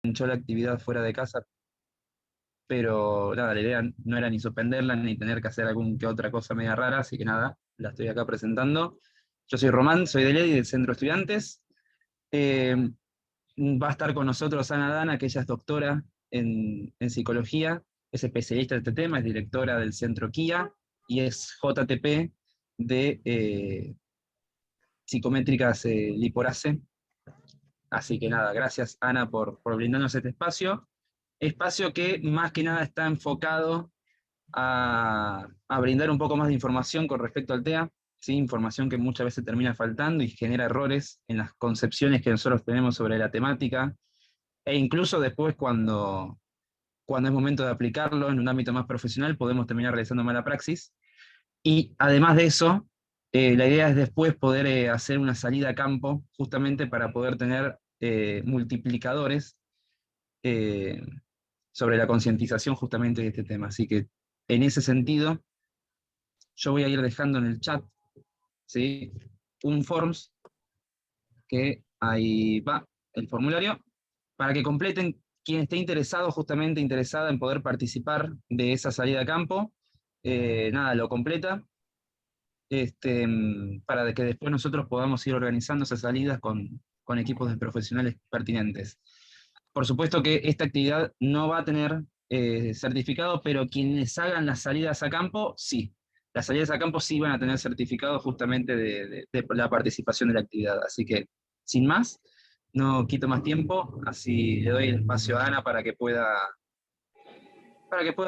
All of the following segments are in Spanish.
enganchó la actividad fuera de casa, pero nada, la idea no era ni suspenderla, ni tener que hacer algún que otra cosa media rara, así que nada, la estoy acá presentando. Yo soy Román, soy de Ledi, del Centro de Estudiantes. Eh, Va a estar con nosotros Ana Dana, que ella es doctora en psicología, es especialista en este tema, es directora del Centro KIA y es JTP de psicométricas Liporase. Así que nada, gracias Ana por brindarnos este espacio. Espacio que más que nada está enfocado a brindar un poco más de información con respecto al TEA, ¿sí? Información que muchas veces termina faltando y genera errores en las concepciones que nosotros tenemos sobre la temática, e incluso después cuando es momento de aplicarlo en un ámbito más profesional, podemos terminar realizando mala praxis. Y además de eso, la idea es después poder hacer una salida a campo, justamente para poder tener multiplicadores eh, sobre la concientización justamente de este tema. Así que en ese sentido, yo voy a ir dejando en el chat, ¿sí? Un forms, que ahí va el formulario, para que completen quien esté interesado, justamente interesada en poder participar de esa salida a campo. Nada, lo completa, para que después nosotros podamos ir organizando esas salidas con equipos de profesionales pertinentes. Por supuesto que esta actividad no va a tener certificado, pero quienes hagan las salidas a campo, sí. Las salidas a campo sí van a tener certificado justamente de la participación de la actividad. Así que, sin más, no quito más tiempo, así le doy el espacio a Ana para que pueda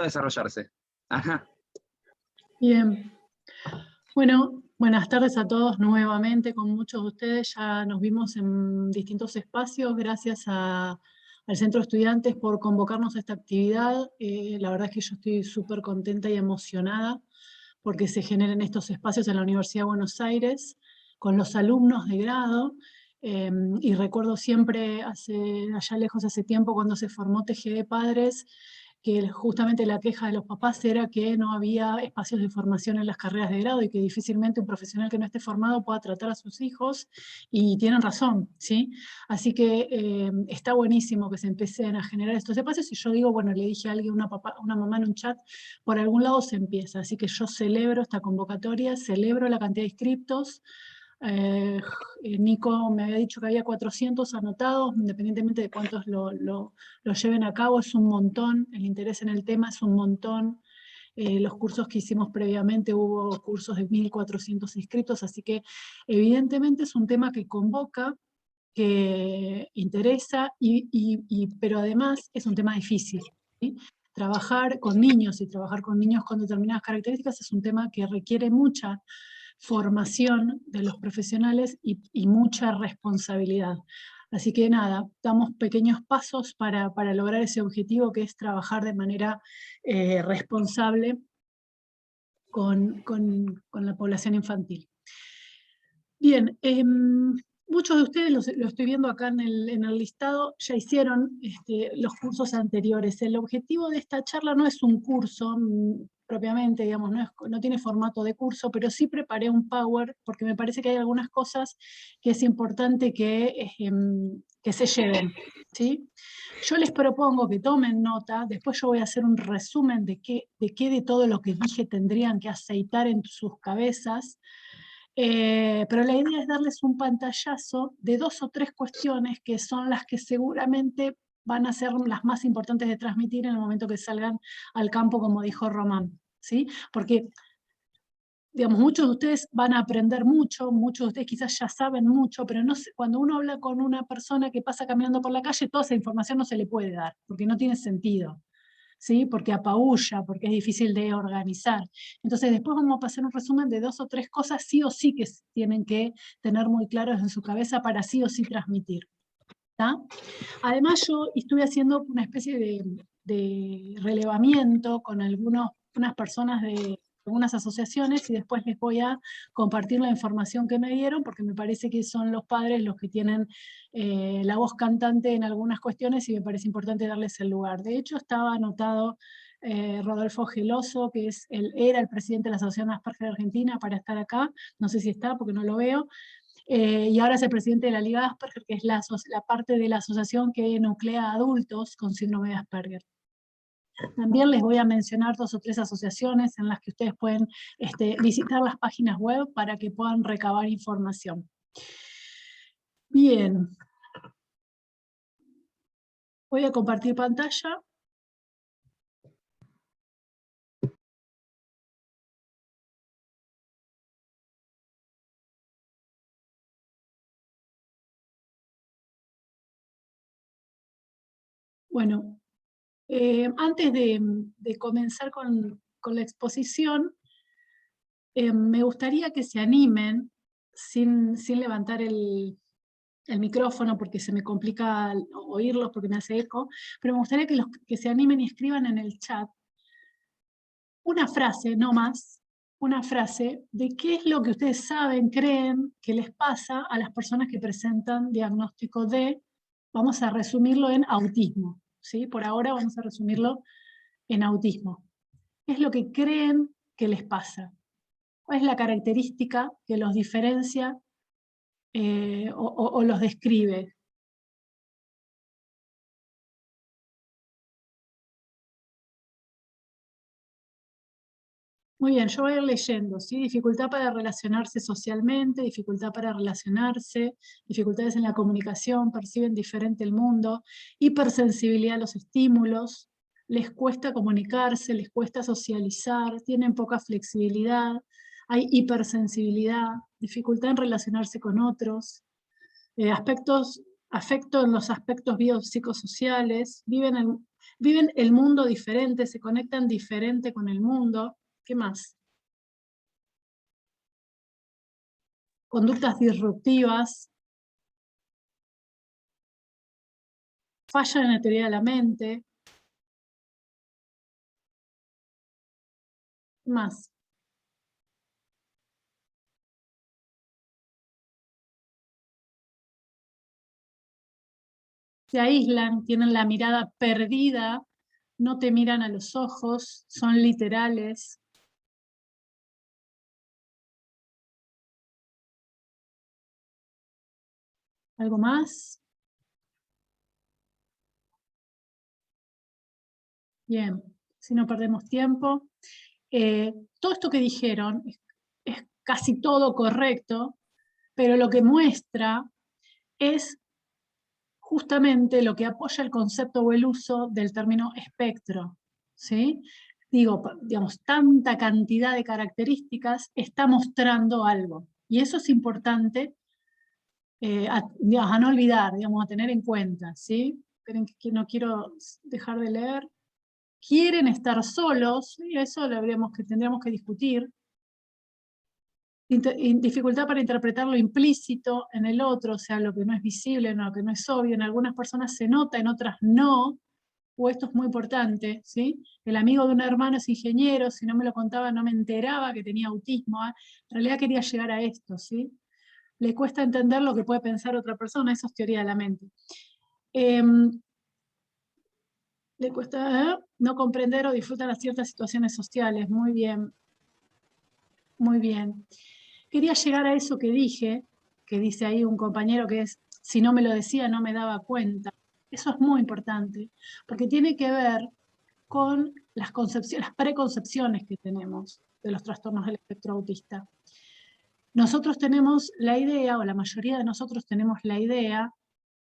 desarrollarse. Ajá. Bien. Bueno, buenas tardes a todos nuevamente. Con muchos de ustedes ya nos vimos en distintos espacios. Gracias al Centro de Estudiantes por convocarnos a esta actividad. La verdad es que yo estoy súper contenta y emocionada porque se generen estos espacios en la Universidad de Buenos Aires con los alumnos de grado. Y recuerdo siempre, allá lejos hace tiempo, cuando se formó TGD Padres, que justamente la queja de los papás era que no había espacios de formación en las carreras de grado y que difícilmente un profesional que no esté formado pueda tratar a sus hijos, y tienen razón, ¿sí? Así que está buenísimo que se empiecen a generar estos espacios, y yo digo, bueno, le dije a alguien, una mamá en un chat, por algún lado se empieza, así que yo celebro esta convocatoria, celebro la cantidad de inscriptos. Nico me había dicho que había 400 anotados, independientemente de cuántos lo lleven a cabo, es un montón, el interés en el tema es un montón. Los cursos que hicimos previamente, hubo cursos de 1.400 inscritos, así que evidentemente es un tema que convoca, que interesa, pero además es un tema difícil, ¿sí? Trabajar con niños y trabajar con niños con determinadas características es un tema que requiere mucha formación de los profesionales y mucha responsabilidad. Así que nada, damos pequeños pasos para lograr ese objetivo, que es trabajar de manera responsable con la población infantil. Bien, muchos de ustedes, lo estoy viendo acá en el listado, ya hicieron los cursos anteriores. El objetivo de esta charla no es un curso propiamente, digamos, no tiene formato de curso, pero sí preparé un Power, porque me parece que hay algunas cosas que es importante que se lleven, ¿sí? Yo les propongo que tomen nota, después yo voy a hacer un resumen de qué de todo lo que dije tendrían que aceitar en sus cabezas. Pero la idea es darles un pantallazo de 2 o 3 cuestiones que son las que seguramente van a ser las más importantes de transmitir en el momento que salgan al campo, como dijo Román, ¿sí? Porque, digamos, muchos de ustedes van a aprender mucho, muchos de ustedes quizás ya saben mucho, pero no sé, cuando uno habla con una persona que pasa caminando por la calle, toda esa información no se le puede dar, porque no tiene sentido, ¿sí? Porque apabulla, porque es difícil de organizar. Entonces después vamos a pasar un resumen de 2 o 3 cosas sí o sí que tienen que tener muy claras en su cabeza para sí o sí transmitir, ¿tá? Además yo estuve haciendo una especie de relevamiento con unas personas de algunas asociaciones, y después les voy a compartir la información que me dieron, porque me parece que son los padres los que tienen la voz cantante en algunas cuestiones, y me parece importante darles el lugar. De hecho, estaba anotado Rodolfo Geloso, que era el presidente de la Asociación Asperger Argentina, para estar acá, no sé si está porque no lo veo. y ahora es el presidente de la Liga Asperger, que es la parte de la asociación que nuclea a adultos con síndrome de Asperger. También les voy a mencionar 2 o 3 asociaciones en las que ustedes pueden visitar las páginas web para que puedan recabar información. Bien. Voy a compartir pantalla. Bueno, antes de comenzar con la exposición, me gustaría que se animen, sin levantar el micrófono porque se me complica oírlos porque me hace eco, pero me gustaría que se animen y escriban en el chat una frase, no más, una frase de qué es lo que ustedes saben, creen que les pasa a las personas que presentan diagnóstico de, vamos a resumirlo en autismo, ¿sí? Por ahora vamos a resumirlo en autismo. ¿Qué es lo que creen que les pasa? ¿Cuál es la característica que los diferencia o los describe? Muy bien, yo voy a ir leyendo, ¿sí? Dificultad para relacionarse socialmente, dificultad para relacionarse, dificultades en la comunicación, perciben diferente el mundo, hipersensibilidad a los estímulos, les cuesta comunicarse, les cuesta socializar, tienen poca flexibilidad, hay hipersensibilidad, dificultad en relacionarse con otros, afecto en los aspectos biopsicosociales, viven el mundo diferente, se conectan diferente con el mundo. ¿Qué más? Conductas disruptivas, fallan en la teoría de la mente. ¿Qué más? Se aíslan, tienen la mirada perdida, no te miran a los ojos, son literales. ¿Algo más? Bien, si no perdemos tiempo. Todo esto que dijeron es casi todo correcto, pero lo que muestra es justamente lo que apoya el concepto o el uso del término espectro, ¿sí? Digamos, tanta cantidad de características está mostrando algo. Y eso es importante a no olvidar, digamos, a tener en cuenta, ¿sí? Esperen que no quiero dejar de leer. Quieren estar solos, y eso tendríamos que discutir. Dificultad para interpretar lo implícito en el otro, o sea, lo que no es visible, lo que no es obvio. En algunas personas se nota, en otras no. O esto es muy importante, ¿sí? El amigo de un hermano es ingeniero, si no me lo contaba no me enteraba que tenía autismo. En realidad quería llegar a esto, ¿sí? Le cuesta entender lo que puede pensar otra persona, eso es teoría de la mente. Le cuesta no comprender o disfrutar las ciertas situaciones sociales, muy bien. Muy bien. Quería llegar a eso que dije, que dice ahí un compañero que es, si no me lo decía no me daba cuenta. Eso es muy importante, porque tiene que ver con las preconcepciones que tenemos de los trastornos del espectro autista. Nosotros tenemos la idea, o la mayoría de nosotros tenemos la idea,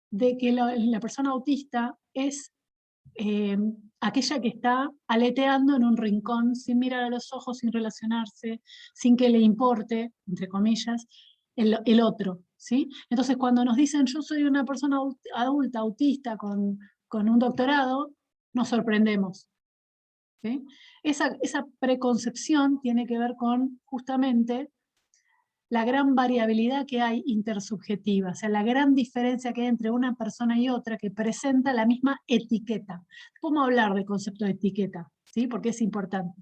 de que la persona autista es aquella que está aleteando en un rincón, sin mirar a los ojos, sin relacionarse, sin que le importe, entre comillas, el otro, ¿sí? Entonces cuando nos dicen yo soy una persona adulta, autista, con un doctorado, nos sorprendemos, ¿sí? Esa preconcepción tiene que ver con justamente la gran variabilidad que hay intersubjetiva, o sea, la gran diferencia que hay entre una persona y otra que presenta la misma etiqueta. ¿Cómo hablar del concepto de etiqueta? ¿Sí? Porque es importante.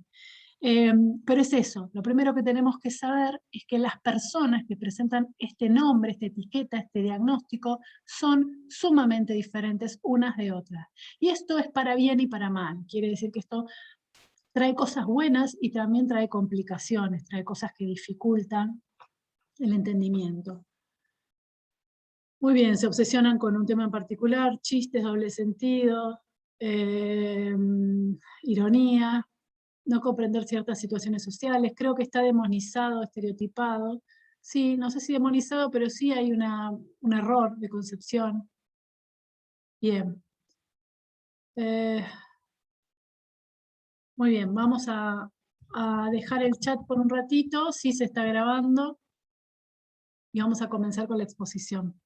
Pero es eso, lo primero que tenemos que saber es que las personas que presentan este nombre, esta etiqueta, este diagnóstico, son sumamente diferentes unas de otras. Y esto es para bien y para mal. Quiere decir que esto trae cosas buenas y también trae complicaciones, trae cosas que dificultan el entendimiento. Muy bien, se obsesionan con un tema en particular, chistes, doble sentido, ironía, no comprender ciertas situaciones sociales. Creo que está demonizado, estereotipado. Sí, no sé si demonizado, pero sí hay un error de concepción. Bien. Muy bien, vamos a dejar el chat por un ratito, sí se está grabando, y vamos a comenzar con la exposición.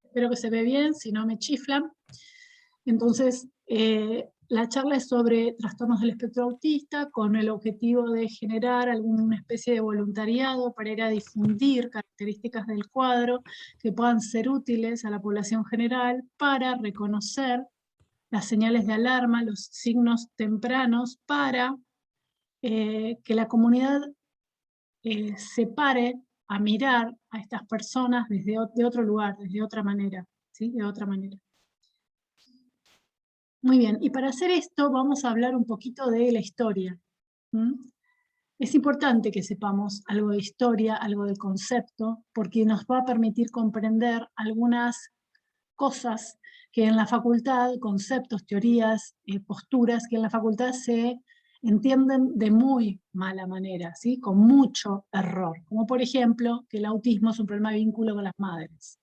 Espero que se ve bien, si no me chiflan. Entonces, la charla es sobre trastornos del espectro autista, con el objetivo de generar alguna especie de voluntariado para ir a difundir características del cuadro que puedan ser útiles a la población general para reconocer las señales de alarma, los signos tempranos, para que la comunidad se pare a mirar a estas personas de otro lugar, desde otra manera, ¿sí? De otra manera. Muy bien, y para hacer esto vamos a hablar un poquito de la historia. Es importante que sepamos algo de historia, algo del concepto, porque nos va a permitir comprender algunas cosas que en la facultad, conceptos, teorías, posturas, que en la facultad se entienden de muy mala manera, ¿sí? Con mucho error. Como por ejemplo, que el autismo es un problema de vínculo con las madres.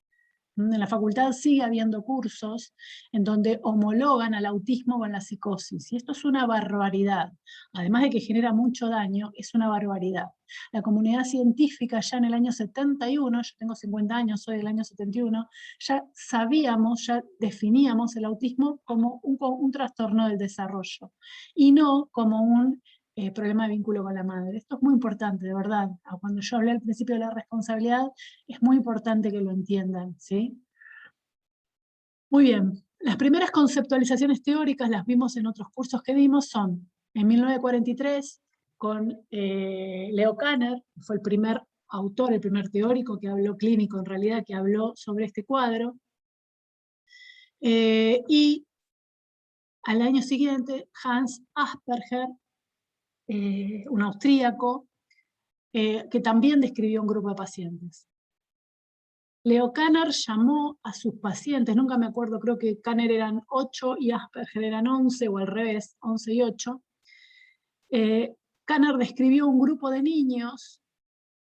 En la facultad sigue habiendo cursos en donde homologan al autismo con la psicosis, y esto es una barbaridad. Además de que genera mucho daño, es una barbaridad. La comunidad científica ya en el año 71, yo tengo 50 años, soy del año 71, ya sabíamos, ya definíamos el autismo como un trastorno del desarrollo, y no como un problema de vínculo con la madre. Esto es muy importante, de verdad. Cuando yo hablé al principio de la responsabilidad, es muy importante que lo entiendan, ¿sí? Muy bien. Las primeras conceptualizaciones teóricas, las vimos en otros cursos que dimos, son en 1943 con Leo Kanner, que fue el primer autor, el primer teórico que habló, clínico en realidad, que habló sobre este cuadro. Y al año siguiente, Hans Asperger, un austríaco, que también describió un grupo de pacientes. Leo Kanner llamó a sus pacientes, nunca me acuerdo, creo que Kanner eran 8 y Asperger eran 11, o al revés, 11 y 8. Kanner describió un grupo de niños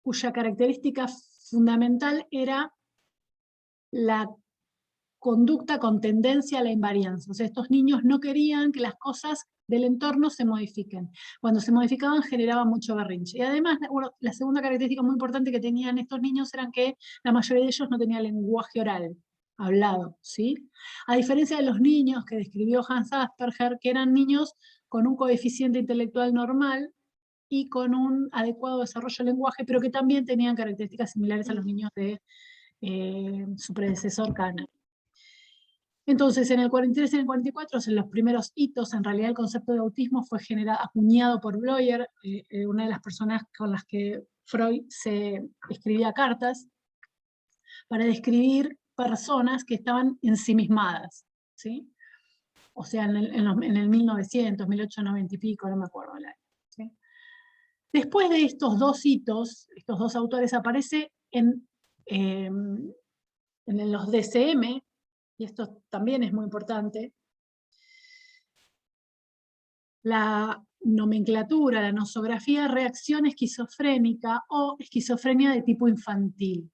cuya característica fundamental era la conducta con tendencia a la invarianza. O sea, estos niños no querían que las cosas del entorno se modifiquen. Cuando se modificaban generaba mucho berrinche. Y además, la segunda característica muy importante que tenían estos niños era que la mayoría de ellos no tenía lenguaje oral, hablado, ¿sí? A diferencia de los niños que describió Hans Asperger, que eran niños con un coeficiente intelectual normal y con un adecuado desarrollo del lenguaje, pero que también tenían características similares a los niños de su predecesor Kanner. Entonces, en el 43 y en el 44, en los primeros hitos, en realidad el concepto de autismo fue acuñado por Bloyer, una de las personas con las que Freud se escribía cartas, para describir personas que estaban ensimismadas, ¿sí? O sea, en el 1900, 1890 y pico, no me acuerdo el año, ¿sí? Después de estos dos hitos, estos dos autores, aparece en los DSM, y esto también es muy importante, la nomenclatura, la nosografía, reacción esquizofrénica o esquizofrenia de tipo infantil.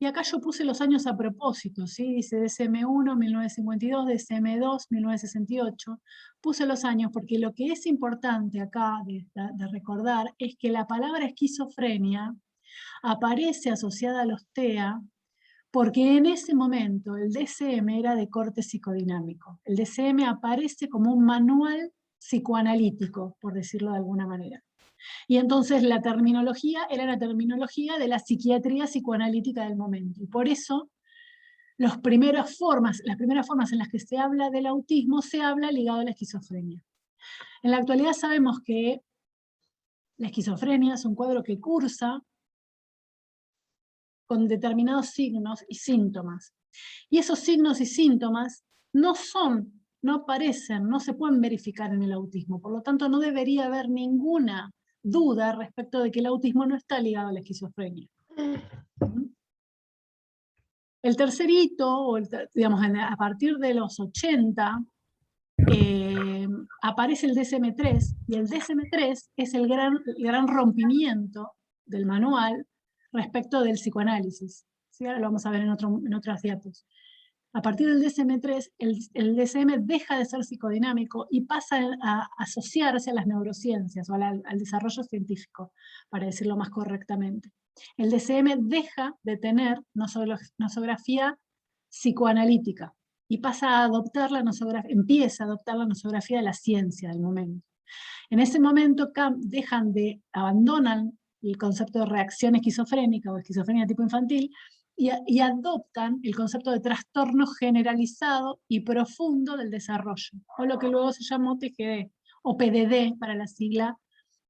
Y acá yo puse los años a propósito, ¿sí? Dice DSM-1, 1952, DSM-2, 1968. Puse los años porque lo que es importante acá de recordar es que la palabra esquizofrenia aparece asociada a los TEA porque en ese momento el DSM era de corte psicodinámico. El DSM aparece como un manual psicoanalítico, por decirlo de alguna manera. Y entonces la terminología era la terminología de la psiquiatría psicoanalítica del momento. Y por eso las primeras formas en las que se habla del autismo se habla ligado a la esquizofrenia. En la actualidad sabemos que la esquizofrenia es un cuadro que cursa con determinados signos y síntomas. Y esos signos y síntomas no aparecen, no se pueden verificar en el autismo. Por lo tanto, no debería haber ninguna duda respecto de que el autismo no está ligado a la esquizofrenia. El tercer hito, digamos, a partir de los 80, aparece el DSM-3, y el DSM-3 es el gran rompimiento del manual respecto del psicoanálisis. ¿Sí? Ahora lo vamos a ver en otras diapos. A partir del DSM-3, el DSM deja de ser psicodinámico y pasa a asociarse a las neurociencias o al desarrollo científico, para decirlo más correctamente. El DSM deja de tener nosografía psicoanalítica y pasa a adoptar empieza a adoptar la nosografía de la ciencia del momento. En ese momento abandonan el concepto de reacción esquizofrénica o esquizofrenia tipo infantil y adoptan el concepto de trastorno generalizado y profundo del desarrollo, o lo que luego se llamó TGD, o PDD para la sigla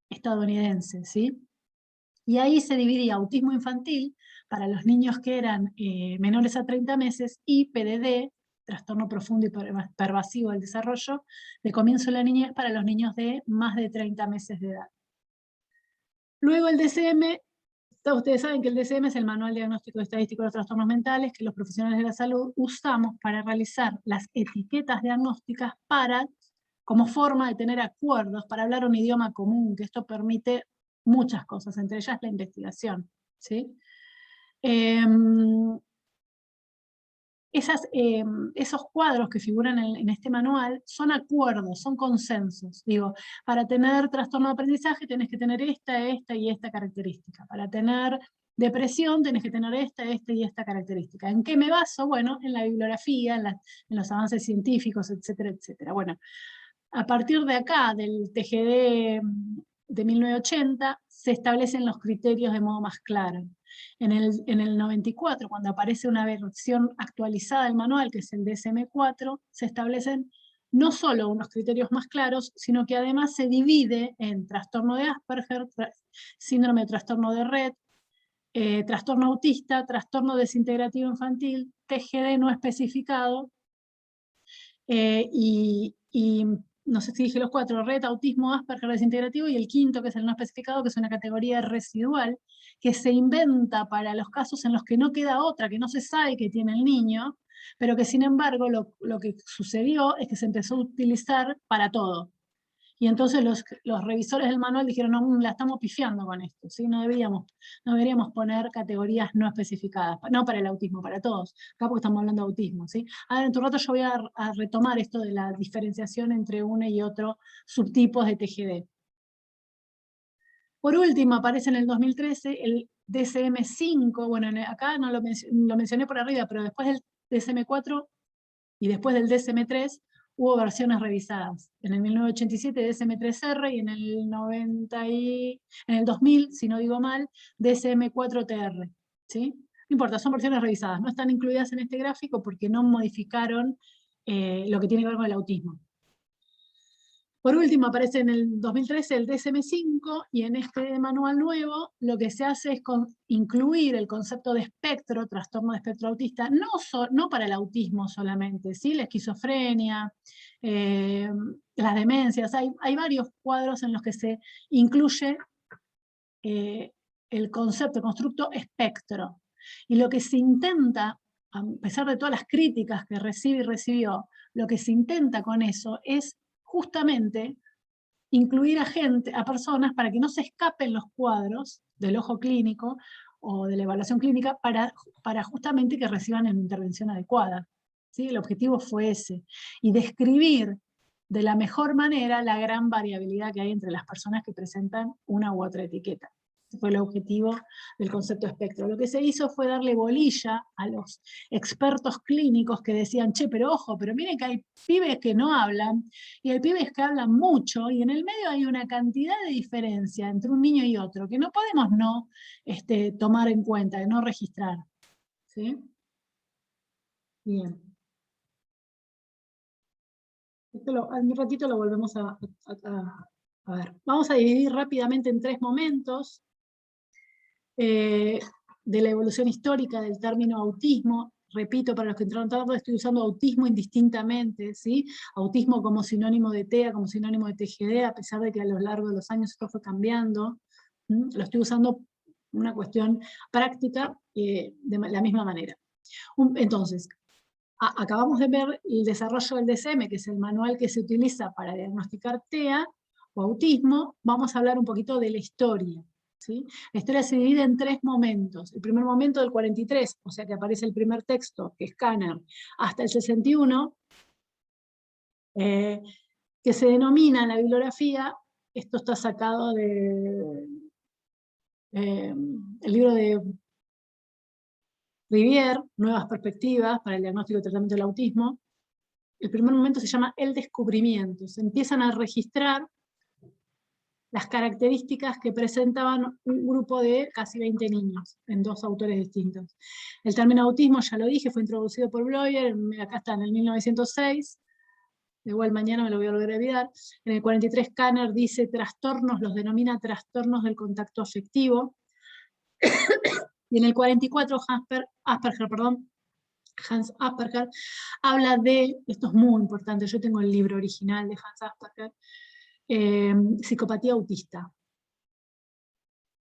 estadounidense, ¿sí? Y ahí se dividía autismo infantil para los niños que eran menores a 30 meses y PDD, trastorno profundo y pervasivo del desarrollo, de comienzo de la niñez para los niños de más de 30 meses de edad. Luego el DSM, ustedes saben que el DSM es el Manual Diagnóstico Estadístico de los Trastornos Mentales que los profesionales de la salud usamos para realizar las etiquetas diagnósticas como forma de tener acuerdos, para hablar un idioma común, que esto permite muchas cosas, entre ellas la investigación, ¿sí? Esos cuadros que figuran en este manual son acuerdos, son consensos. Digo, para tener trastorno de aprendizaje tenés que tener esta y esta característica. Para tener depresión tenés que tener esta y esta característica. ¿En qué me baso? Bueno, en la bibliografía, en los avances científicos, etcétera, etcétera. Bueno, a partir de acá, del TGD de 1980, se establecen los criterios de modo más claro. En el 94, cuando aparece una versión actualizada del manual, que es el DSM-4, se establecen no solo unos criterios más claros, sino que además se divide en trastorno de Asperger, síndrome de trastorno de Rett, trastorno autista, trastorno desintegrativo infantil, TGD no especificado, y no sé si dije los 4, Rett, autismo, Asperger, desintegrativo, y el quinto, que es el no especificado, que es una categoría residual, que se inventa para los casos en los que no queda otra, que no se sabe que tiene el niño, pero que sin embargo lo que sucedió es que se empezó a utilizar para todo. Y entonces los revisores del manual dijeron, no, la estamos pifiando con esto, ¿sí? No deberíamos poner categorías no especificadas, no para el autismo, para todos, acá porque estamos hablando de autismo, ¿sí? Ahora en tu rato yo voy a retomar esto de la diferenciación entre uno y otro subtipos de TGD. Por último, aparece en el 2013 el DSM-5, bueno, acá no lo mencioné por arriba, pero después del DSM-4 y después del DSM-3, hubo versiones revisadas. En el 1987 DSM-3R y en el 2000, si no digo mal, DSM-4TR. ¿Sí? No importa, son versiones revisadas. No están incluidas en este gráfico porque no modificaron lo que tiene que ver con el autismo. Por último, aparece en el 2013 el DSM-5 y en este manual nuevo lo que se hace es incluir el concepto de espectro, trastorno de espectro autista, no para el autismo solamente, ¿sí? La esquizofrenia, las demencias, hay varios cuadros en los que se incluye el concepto, el constructo espectro. Y lo que se intenta, a pesar de todas las críticas que recibe y recibió, lo que se intenta con eso es justamente incluir a personas para que no se escapen los cuadros del ojo clínico o de la evaluación clínica para justamente que reciban una intervención adecuada. ¿Sí? El objetivo fue ese. Y describir de la mejor manera la gran variabilidad que hay entre las personas que presentan una u otra etiqueta. Ese fue el objetivo del concepto espectro. Lo que se hizo fue darle bolilla a los expertos clínicos que decían, che, pero ojo, pero miren que hay pibes que no hablan, y hay pibes que hablan mucho, y en el medio hay una cantidad de diferencia entre un niño y otro, que no podemos no tomar en cuenta, no registrar. ¿Sí? Bien. En un ratito lo volvemos a ver. Vamos a dividir rápidamente en 3 momentos de la evolución histórica del término autismo. repito, para los que entraron tarde, estoy usando autismo indistintamente, ¿sí? Autismo como sinónimo de TEA, como sinónimo de TGD, a pesar de que a lo largo de los años esto fue cambiando. Lo estoy usando una cuestión práctica de la misma manera. Entonces, acabamos de ver el desarrollo del DSM, que es el manual que se utiliza para diagnosticar TEA o autismo. Vamos a hablar un poquito de la historia, ¿sí? La historia se divide en 3 momentos. El primer momento del 43, o sea que aparece el primer texto, que es Kanner, hasta el 61, que se denomina en la bibliografía, esto está sacado del libro de Rivière, Nuevas Perspectivas para el Diagnóstico y Tratamiento del Autismo. El primer momento se llama el descubrimiento. Se empiezan a registrar las características que presentaban un grupo de casi 20 niños, en 2 autores distintos. El término autismo, ya lo dije, fue introducido por Bloyer, acá está, en el 1906, igual mañana me lo voy a volver a olvidar. En el 43 Kanner dice trastornos, los denomina trastornos del contacto afectivo. Y en el 44 Hans Asperger habla de, esto es muy importante, yo tengo el libro original de Hans Asperger, psicopatía autista.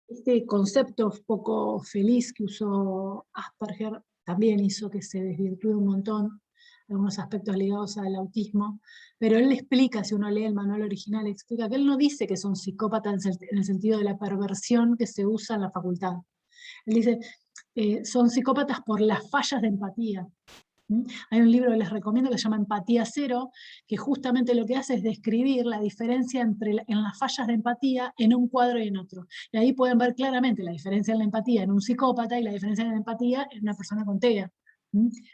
Este concepto poco feliz que usó Asperger también hizo que se desvirtúe un montón algunos aspectos ligados al autismo, pero él explica, si uno lee el manual original, explica que él no dice que son psicópatas en el sentido de la perversión que se usa en la facultad. Él dice, son psicópatas por las fallas de empatía. Hay un libro que les recomiendo que se llama Empatía Cero, que justamente lo que hace es describir la diferencia en las fallas de empatía en un cuadro y en otro. Y ahí pueden ver claramente la diferencia en la empatía en un psicópata y la diferencia en la empatía en una persona con TEA.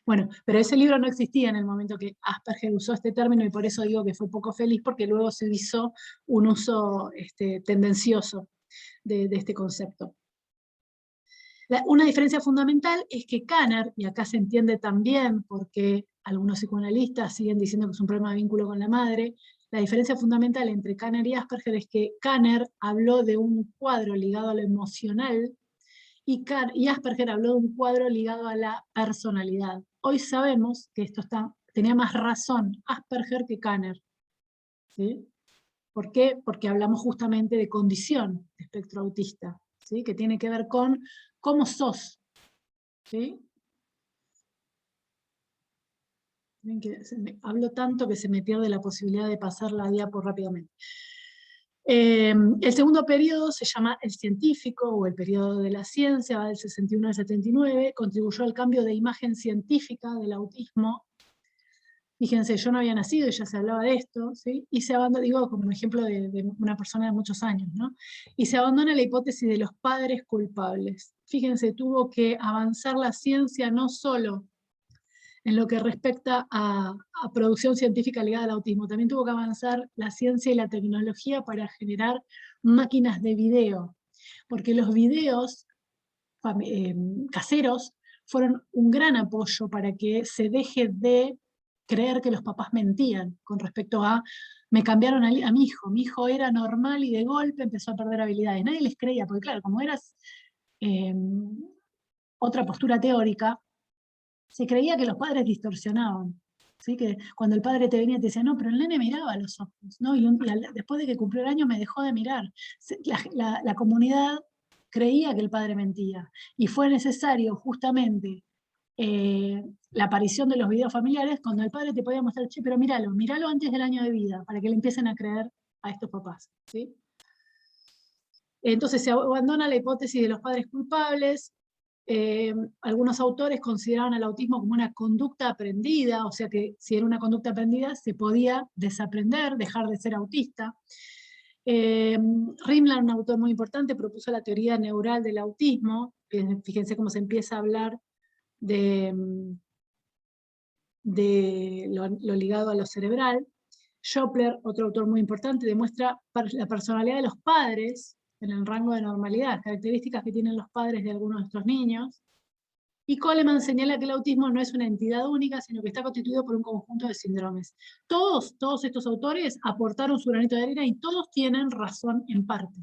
Bueno, pero ese libro no existía en el momento que Asperger usó este término, y por eso digo que fue poco feliz, porque luego se hizo un uso tendencioso de este concepto. Una diferencia fundamental es que Kanner, y acá se entiende también porque algunos psicoanalistas siguen diciendo que es un problema de vínculo con la madre, la diferencia fundamental entre Kanner y Asperger es que Kanner habló de un cuadro ligado a lo emocional y Asperger habló de un cuadro ligado a la personalidad. Hoy sabemos que esto tenía más razón Asperger que Kanner. ¿Sí? ¿Por qué? Porque hablamos justamente de condición de espectro autista, ¿sí? Que tiene que ver con cómo sos. ¿Sí? Hablo tanto que se me pierde la posibilidad de pasar la diapo rápidamente. El segundo periodo se llama el científico, o el periodo de la ciencia, va del 61 al 79, contribuyó al cambio de imagen científica del autismo. Fíjense, yo no había nacido y ya se hablaba de esto, ¿sí? Y se abandona, digo como un ejemplo de una persona de muchos años, ¿no? Y se abandona la hipótesis de los padres culpables. Fíjense, tuvo que avanzar la ciencia no solo en lo que respecta a producción científica ligada al autismo, también tuvo que avanzar la ciencia y la tecnología para generar máquinas de video, porque los videos caseros fueron un gran apoyo para que se deje de creer que los papás mentían con respecto a, me cambiaron a mi hijo era normal y de golpe empezó a perder habilidades. Nadie les creía, porque claro, como eras otra postura teórica, se creía que los padres distorsionaban. ¿Sí? Que cuando el padre te venía y te decía, no, pero el nene miraba a los ojos, ¿no? Y después de que cumplió el año me dejó de mirar. La comunidad creía que el padre mentía, y fue necesario justamente la aparición de los videos familiares, cuando el padre te podía mostrar, che, pero míralo antes del año de vida, para que le empiecen a creer a estos papás. ¿Sí? Entonces se abandona la hipótesis de los padres culpables. Algunos autores consideraban al autismo como una conducta aprendida, o sea que si era una conducta aprendida se podía desaprender, dejar de ser autista. Rimland, un autor muy importante, propuso la teoría neural del autismo. Fíjense cómo se empieza a hablar de lo ligado a lo cerebral. Schopler, otro autor muy importante, demuestra la personalidad de los padres en el rango de normalidad, características que tienen los padres de algunos de estos niños. Y Coleman señala que el autismo no es una entidad única, sino que está constituido por un conjunto de síndromes. Todos estos autores aportaron su granito de arena y todos tienen razón en parte.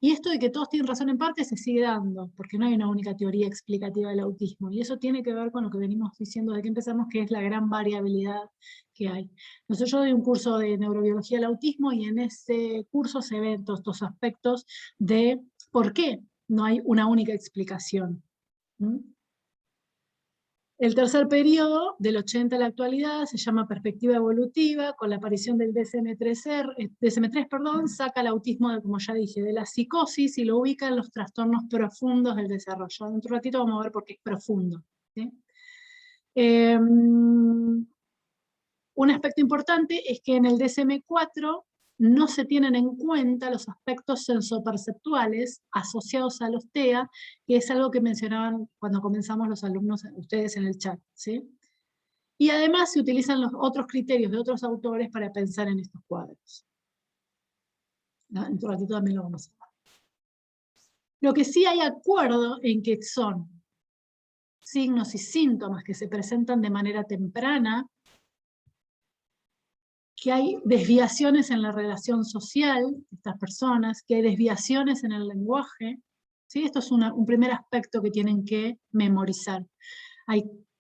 Y esto de que todos tienen razón en parte se sigue dando, porque no hay una única teoría explicativa del autismo, y eso tiene que ver con lo que venimos diciendo desde que empezamos, que es la gran variabilidad que hay. Yo doy un curso de neurobiología del autismo, y en ese curso se ven todos estos aspectos de por qué no hay una única explicación. ¿Mm? El tercer periodo, del 80 a la actualidad, se llama perspectiva evolutiva. Con la aparición del DSM-3, saca el autismo, como ya dije, de la psicosis y lo ubica en los trastornos profundos del desarrollo. Dentro de un ratito vamos a ver por qué es profundo, ¿sí? Un aspecto importante es que en el DSM-4 no se tienen en cuenta los aspectos sensoperceptuales asociados a los TEA, que es algo que mencionaban cuando comenzamos los alumnos, ustedes en el chat, ¿sí? Y además se utilizan los otros criterios de otros autores para pensar en estos cuadros. ¿No? En un ratito también lo vamos a ver. Lo que sí hay acuerdo en que son signos y síntomas que se presentan de manera temprana, que hay desviaciones en la relación social de estas personas, que hay desviaciones en el lenguaje, ¿sí? Esto es un primer aspecto que tienen que memorizar.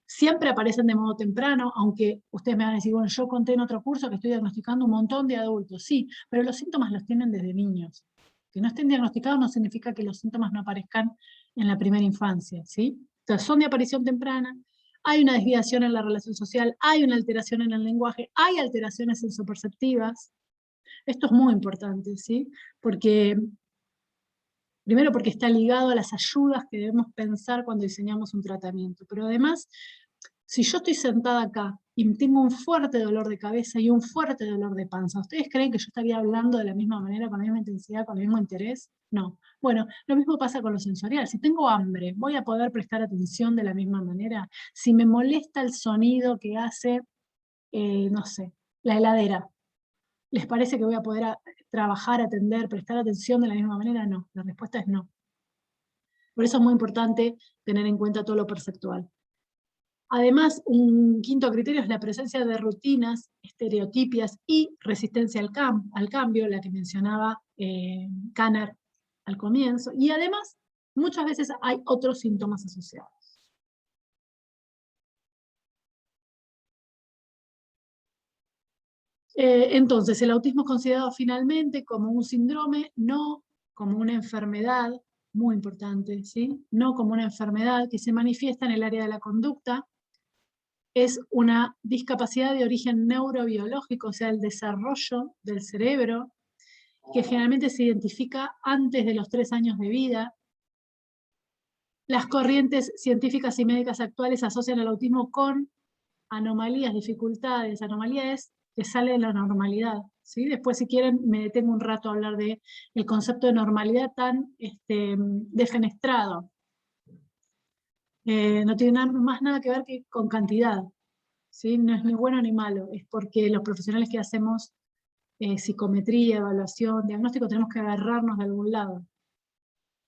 Siempre aparecen de modo temprano, aunque ustedes me van a decir, bueno, yo conté en otro curso que estoy diagnosticando un montón de adultos, sí, pero los síntomas los tienen desde niños. Que no estén diagnosticados no significa que los síntomas no aparezcan en la primera infancia, ¿sí? Entonces son de aparición temprana, hay una desviación en la relación social, hay una alteración en el lenguaje, hay alteraciones sensoperceptivas. Esto es muy importante, ¿sí? Primero porque está ligado a las ayudas que debemos pensar cuando diseñamos un tratamiento, pero además, si yo estoy sentada acá y tengo un fuerte dolor de cabeza y un fuerte dolor de panza, ¿ustedes creen que yo estaría hablando de la misma manera, con la misma intensidad, con el mismo interés? No. Bueno, lo mismo pasa con lo sensorial. Si tengo hambre, ¿voy a poder prestar atención de la misma manera? Si me molesta el sonido que hace, no sé, la heladera, ¿les parece que voy a poder trabajar, atender, prestar atención de la misma manera? No. La respuesta es no. Por eso es muy importante tener en cuenta todo lo perceptual. Además, un quinto criterio es la presencia de rutinas, estereotipias y resistencia al cambio, la que mencionaba Kanner al comienzo. Y además, muchas veces hay otros síntomas asociados. Entonces, el autismo es considerado finalmente como un síndrome, no como una enfermedad, muy importante, ¿sí? No como una enfermedad que se manifiesta en el área de la conducta. Es una discapacidad de origen neurobiológico, o sea, el desarrollo del cerebro, que generalmente se identifica antes de los 3 años de vida. Las corrientes científicas y médicas actuales asocian el autismo con anomalías, dificultades, anomalías que salen de la normalidad, ¿sí? Después, si quieren, me detengo un rato a hablar del concepto de normalidad tan defenestrado. No tiene más nada que ver que con cantidad, ¿sí? No es ni bueno ni malo, es porque los profesionales que hacemos psicometría, evaluación, diagnóstico, tenemos que agarrarnos de algún lado.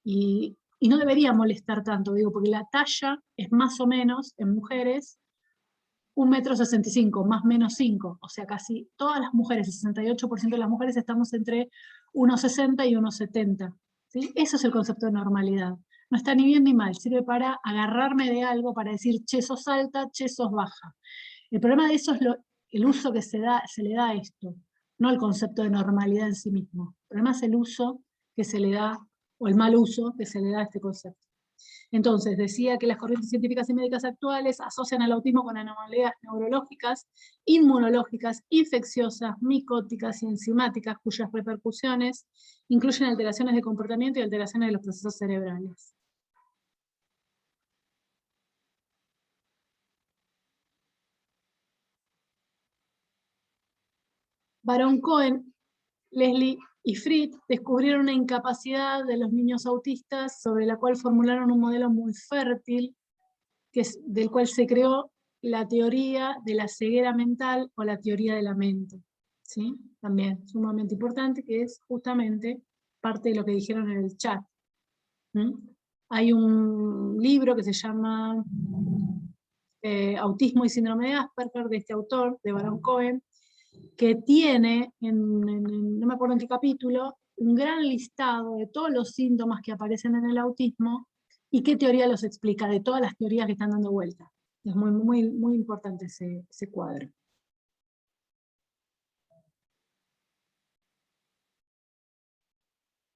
Y no debería molestar tanto, digo, porque la talla es más o menos, en mujeres, 1,65 m, más o menos 5. O sea, casi todas las mujeres, el 68% de las mujeres, estamos entre 1,60 y 1,70. ¿Sí? Eso es el concepto de normalidad. No está ni bien ni mal, sirve para agarrarme de algo, para decir, che, sos alta, che, sos baja. El problema de eso es el uso que se le da a esto, no el concepto de normalidad en sí mismo. El problema es el uso que se le da, o el mal uso que se le da a este concepto. Entonces, decía que las corrientes científicas y médicas actuales asocian al autismo con anomalías neurológicas, inmunológicas, infecciosas, micóticas y enzimáticas, cuyas repercusiones incluyen alteraciones de comportamiento y alteraciones de los procesos cerebrales. Baron Cohen, Leslie y Fried descubrieron una incapacidad de los niños autistas sobre la cual formularon un modelo muy fértil, del cual se creó la teoría de la ceguera mental o la teoría de la mente. ¿Sí? También sumamente importante, que es justamente parte de lo que dijeron en el chat. Hay un libro que se llama Autismo y Síndrome de Asperger, de este autor, de Baron Cohen, que tiene, no me acuerdo en qué capítulo, un gran listado de todos los síntomas que aparecen en el autismo y qué teoría los explica, de todas las teorías que están dando vuelta. Es muy, muy, muy importante ese cuadro.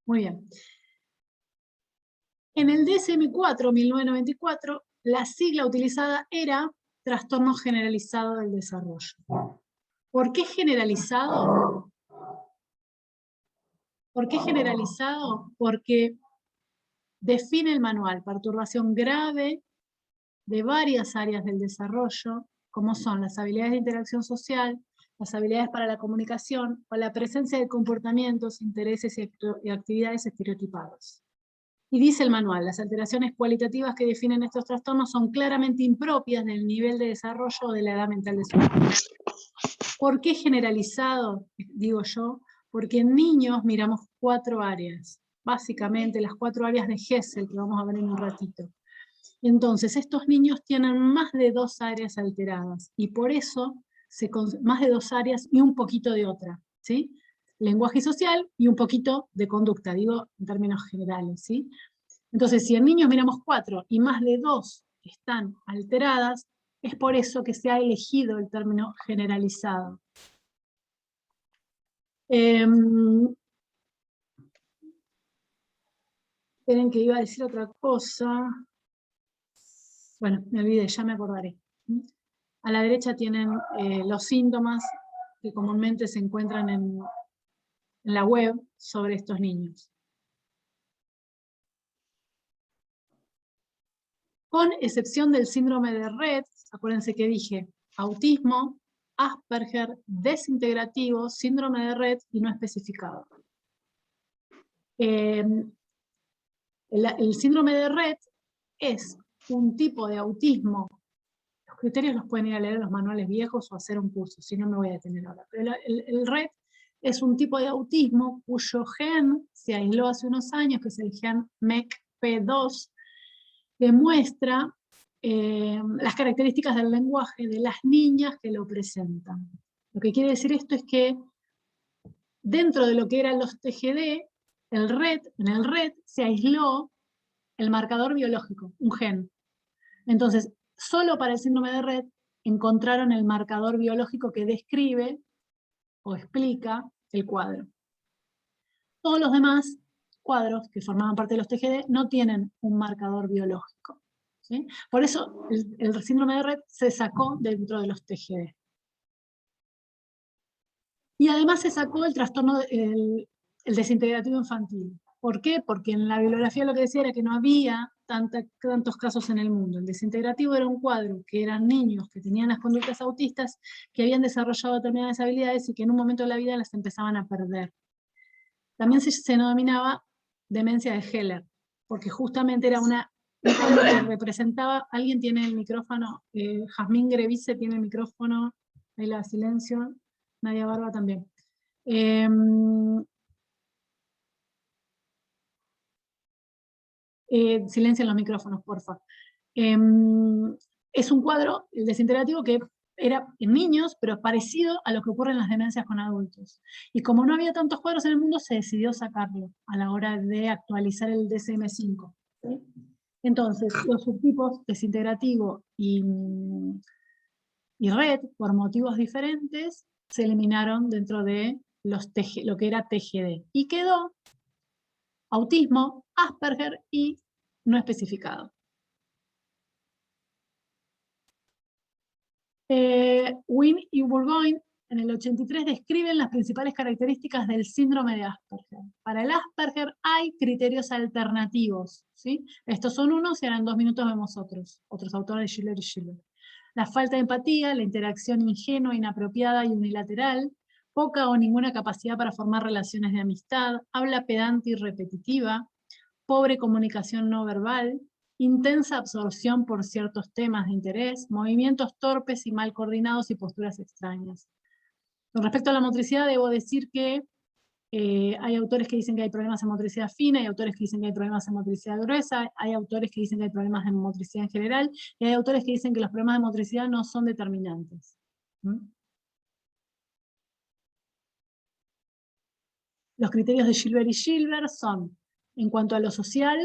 Muy bien. En el DSM-4, 1994, la sigla utilizada era trastorno generalizado del desarrollo. ¿Por qué generalizado? ¿Por qué generalizado? Porque define el manual perturbación grave de varias áreas del desarrollo, como son las habilidades de interacción social, las habilidades para la comunicación o la presencia de comportamientos, intereses y actividades estereotipados. Y dice el manual, las alteraciones cualitativas que definen estos trastornos son claramente impropias del nivel de desarrollo o de la edad mental de su niño. ¿Por qué generalizado? Digo yo, porque en niños miramos 4 áreas, básicamente las 4 áreas de Gesell, que vamos a ver en un ratito. Entonces, estos niños tienen más de 2 áreas alteradas, y por eso, más de 2 áreas y un poquito de otra, ¿sí? Lenguaje social y un poquito de conducta, digo en términos generales, ¿sí? Entonces, si en niños miramos 4 y más de 2 están alteradas, es por eso que se ha elegido el término generalizado. Esperen que iba a decir otra cosa. Bueno, me olvidé, ya me acordaré. A la derecha tienen los síntomas que comúnmente se encuentran en la web sobre estos niños. Con excepción del síndrome de Rett, acuérdense que dije autismo, Asperger, desintegrativo, síndrome de Rett y no especificado. El síndrome de Rett es un tipo de autismo. Los criterios los pueden ir a leer en los manuales viejos o hacer un curso, si no me voy a detener ahora. Pero el Rett es un tipo de autismo cuyo gen se aisló hace unos años, que es el gen MECP2, que muestra las características del lenguaje de las niñas que lo presentan. Lo que quiere decir esto es que dentro de lo que eran los TGD, en el Rett se aisló el marcador biológico, un gen. Entonces, solo para el síndrome de Rett encontraron el marcador biológico que describe o explica el cuadro. Todos los demás cuadros que formaban parte de los TGD no tienen un marcador biológico, ¿sí? Por eso el síndrome de Rett se sacó dentro de los TGD. Y además se sacó el trastorno, el desintegrativo infantil. ¿Por qué? Porque en la bibliografía lo que decía era que no había tantos casos en el mundo. El desintegrativo era un cuadro que eran niños que tenían las conductas autistas, que habían desarrollado determinadas habilidades y que en un momento de la vida las empezaban a perder. También se denominaba demencia de Heller, porque justamente era un cuadro que representaba, alguien tiene el micrófono, Jazmín Grevise tiene el micrófono, ahí la silencio, Nadia Barba también. Silencien los micrófonos, porfa. Es un cuadro, el desintegrativo, que era en niños, pero parecido a lo que ocurre en las demencias con adultos. Y como no había tantos cuadros en el mundo, se decidió sacarlo a la hora de actualizar el DSM-5. ¿Sí? Entonces, los subtipos desintegrativo y Rett, por motivos diferentes, se eliminaron dentro de lo que era TGD. Y quedó autismo, Asperger y no especificado. Wynne y Burgoyne en el 83 describen las principales características del síndrome de Asperger. Para el Asperger hay criterios alternativos, ¿sí? Estos son unos y ahora en 2 minutos vemos otros autores, Schiller y Schiller. La falta de empatía, la interacción ingenua, inapropiada y unilateral, poca o ninguna capacidad para formar relaciones de amistad, habla pedante y repetitiva, pobre comunicación no verbal, intensa absorción por ciertos temas de interés, movimientos torpes y mal coordinados y posturas extrañas. Con respecto a la motricidad, debo decir que hay autores que dicen que hay problemas en motricidad fina, hay autores que dicen que hay problemas en motricidad gruesa, hay autores que dicen que hay problemas en motricidad en general, y hay autores que dicen que los problemas de motricidad no son determinantes. Los criterios de Gilbert y Gilbert son, en cuanto a lo social,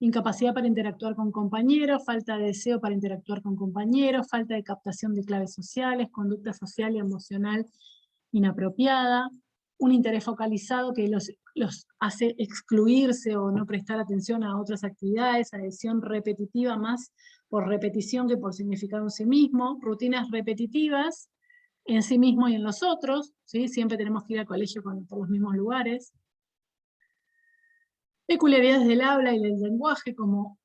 incapacidad para interactuar con compañeros, falta de deseo para interactuar con compañeros, falta de captación de claves sociales, conducta social y emocional inapropiada, un interés focalizado que los hace excluirse o no prestar atención a otras actividades, adhesión repetitiva más por repetición que por significado en sí mismo, rutinas repetitivas en sí mismo y en los otros, ¿sí? Siempre tenemos que ir al colegio por los mismos lugares. Peculiaridades del habla y del lenguaje, como